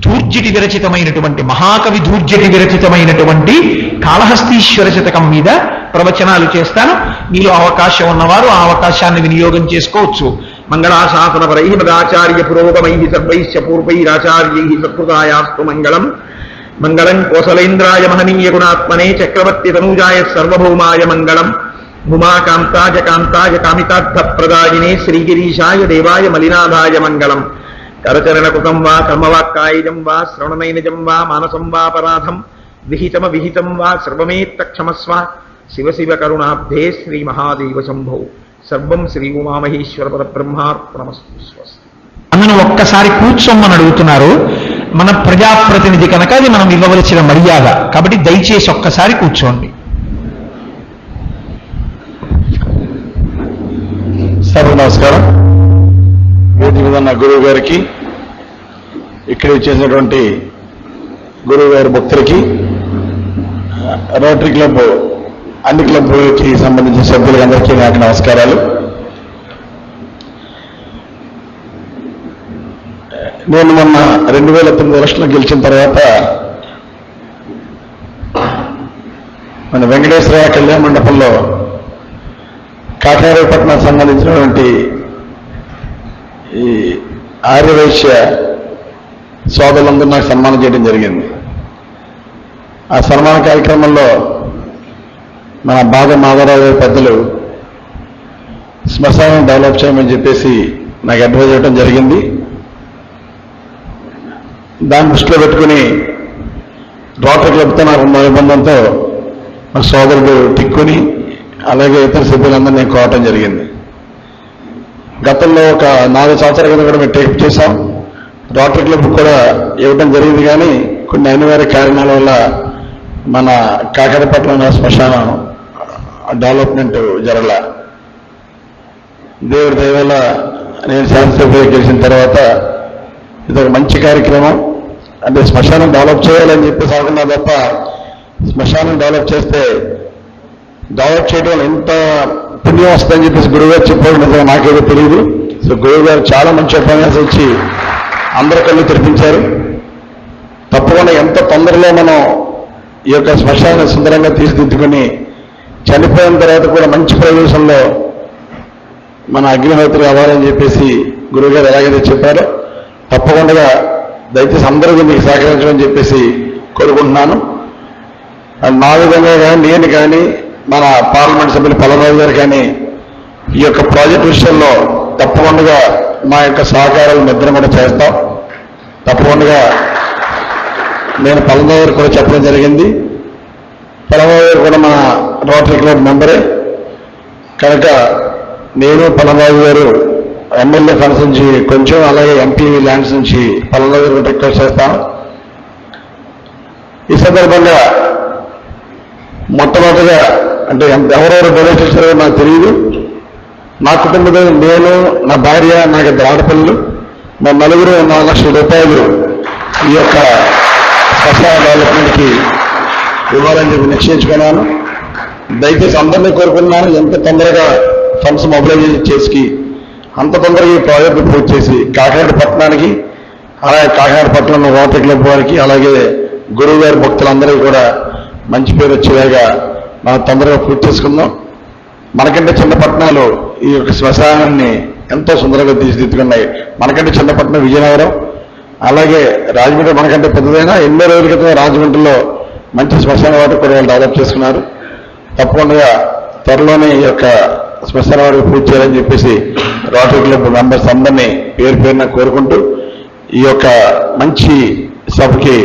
ధూర్జటి విరచితమైనటువంటి, మహాకవి ధూర్జటి విరచితమైనటువంటి కాళహస్తీశ్వర శతకం మీద ప్రవచనాలు చేస్తాను. మీలో అవకాశం ఉన్నవారు ఆ అవకాశాన్ని వినియోగం చేసుకోవచ్చు. మంగళాశాసనపరై మదాచార్య పురోగమై సర్వైశ్చ పూర్వైరాచార్యై సత్కృతాయాస్తు మంగళం. మంగళం కోసలేంద్రాయ మహనీయ గుణాత్మనే చక్రవర్తి తనూజాయ సర్వభౌమాయ మంగళం. ఉమాకాంతాయ కాంతాయ కామితార్థ ప్రదాయినే శ్రీగిరీశాయ దేవాయ మలినాథాయ మంగళం. కరచరణకృతం వా కర్మవాక్కాయజం వా శ్రవణనైనజం వా మానసం వాపరాధం విహితం వా సర్వమేత్తక్షమస్వ. శివ శివ కరుణాబ్ధే శ్రీ మహాదేవ శంభో. సర్వం శ్రీ ఉమామహేశ్వర పరబ్రహ్మార్పణమస్తు. స్వస్తి. అందును ఒక్కసారి కూర్చోమని అడుగుతున్నారు. మన ప్రజాప్రతినిధి కనుక అది మనం ఇవ్వవలసిన మర్యాద. కాబట్టి దయచేసి ఒక్కసారి కూర్చోండి. సభకు నమస్కారం. వేదిక మీద ఉన్న గురువు గారికి, ఇక్కడ చేసినటువంటి గురువు గారి భక్తులకి, రోటరీ క్లబ్ అన్ని క్లబ్కి సంబంధించిన సభ్యులకి అందరికీ నాకు నమస్కారాలు. నేను మొన్న 2009 ఎలక్షన్లో గెలిచిన తర్వాత మన వెంకటేశ్వర కళ్యాణ మండపంలో కాకినాడ పట్టణానికి సంబంధించినటువంటి ఈ ఆర్యవైశ్య సోదరులందరూ నాకు సన్మానం చేయడం జరిగింది. ఆ సన్మాన కార్యక్రమంలో మన బాగా మాధవరావు గారి పెద్దలు శ్మశానం డెవలప్ చేయమని చెప్పేసి నాకు అడ్వైజ్ చేయడం జరిగింది. దాన్ని దృష్టిలో పెట్టుకుని రోటరీ క్లబ్తో నాకు ఉన్న అనుబంధంతో మా సోదరుడు టిక్కుని, అలాగే ఇతర సభ్యులందరూ నేను కోవటం జరిగింది. గతంలో ఒక 4 సంవత్సరాల కింద కూడా మేము టేకప్ చేశాం. రోటరీ క్లబ్ కూడా ఇవ్వడం జరిగింది. కానీ కొన్ని అనివార్య కారణాల వల్ల మన కాకినాడపట్నం శ్మశానం డెవలప్మెంట్ జరగల. దేవుడి దయ వల్ల నేను శాసనసభ్యులు గెలిచిన తర్వాత ఇదొక మంచి కార్యక్రమం. అంటే శ్మశానం డెవలప్ చేయాలని చెప్పేసి అనుకున్నా తప్ప, శ్మశానం డెవలప్ చేయడం వల్ల ఎంత పుణ్యం వస్తుందని చెప్పేసి గురువుగారు చెప్పారు. నిజంగా నాకేదో తెలియదు. సో గురువు గారు చాలా మంచి ఉపన్యాసం ఇచ్చి అందరి కళ్ళు తెరిపించారు. తప్పకుండా ఎంత తొందరలో మనం ఈ యొక్క శ్మశానాన్ని సుందరంగా తీర్చిదిద్దుకొని చనిపోయిన తర్వాత కూడా మంచి ప్రదేశంలో మన అగ్నిహోత్రి అవ్వాలని చెప్పేసి గురువుగారు ఎలాగైతే చెప్పారో, తప్పకుండా దయచేసి అందరూ మీకు సహకరించమని చెప్పేసి కోరుకుంటున్నాను. నా విధంగా కానీ, నేను కానీ, మన పార్లమెంట్ సభ్యులు పల్లరాజు గారు కానీ ఈ యొక్క ప్రాజెక్ట్ విషయంలో తప్పకుండా మా యొక్క సహకారాలు నిద్ర కూడా చేస్తాం. తప్పకుండా నేను పల్లరాజు గారు కూడా చెప్పడం జరిగింది. పల్లరాజు గారు కూడా మన రోటరీ క్లబ్ మెంబరే కనుక నేను పలమరాజు గారు ఎమ్మెల్యే ఫండ్స్ నుంచి కొంచెం, అలాగే ఎంపీ ల్యాండ్స్ నుంచి పలమరాజు గారు రిక్వెస్ట్ చేస్తాను. ఈ సందర్భంగా మొట్టమొదటిగా అంటే ఎవరెవరు డొనేట్ చేశారో నాకు తెలియదు. నా కుటుంబంలో నేను, నా భార్య, నాకు 2 ఆడపిల్లలు, మా నలుగురు 4 లక్షల రూపాయలు ఈ యొక్క శ్మశాన డెవలప్మెంట్కి ఇవ్వాలని చెప్పి నిశ్చయించుకున్నాను. దయచేసి అందరినీ కోరుకున్నాను, ఎంత తొందరగా ఫండ్స్ మొబిలైజ్ చేసి అంత తొందరగా ఈ ప్రాజెక్టు పూర్తి చేసి కాకినాడ పట్టణానికి, అలాగే కాకినాడ పట్టణంలో రోటరీ క్లబ్ వారికి, అలాగే గురువు గారి భక్తులందరికీ కూడా మంచి పేరు వచ్చేలాగా మనం తొందరగా పూర్తి చేసుకుందాం. మనకంటే చిన్న పట్టణాలు ఈ యొక్క శ్మశానాన్ని ఎంతో సుందరంగా తీర్చిదిద్దుకున్నాయి. మనకంటే చిన్న పట్టణం విజయనగరం, అలాగే రాజమండ్రి మనకంటే పెద్దదైనా ఎన్నో రోజుల క్రితం రాజమండ్రిలో మంచి శ్మశాన వాటికి కూడా వాళ్ళు డెవలప్ చేసుకున్నారు. తప్పకుండా త్వరలోనే ఈ యొక్క శ్మశాన వాటికి పూర్తి చేయాలని చెప్పేసి రోటరీ క్లబ్ మెంబర్స్ అందరినీ పేరు పేరున కోరుకుంటూ ఈ యొక్క మంచి సభకి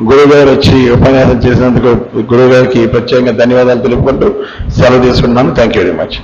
గురువు గారు వచ్చి ఉపన్యాసం చేసినందుకు గురువు గారికి ప్రత్యేకంగా ధన్యవాదాలు తెలుపుకుంటూ సెలవు తీసుకుంటున్నాను. Thank you very much.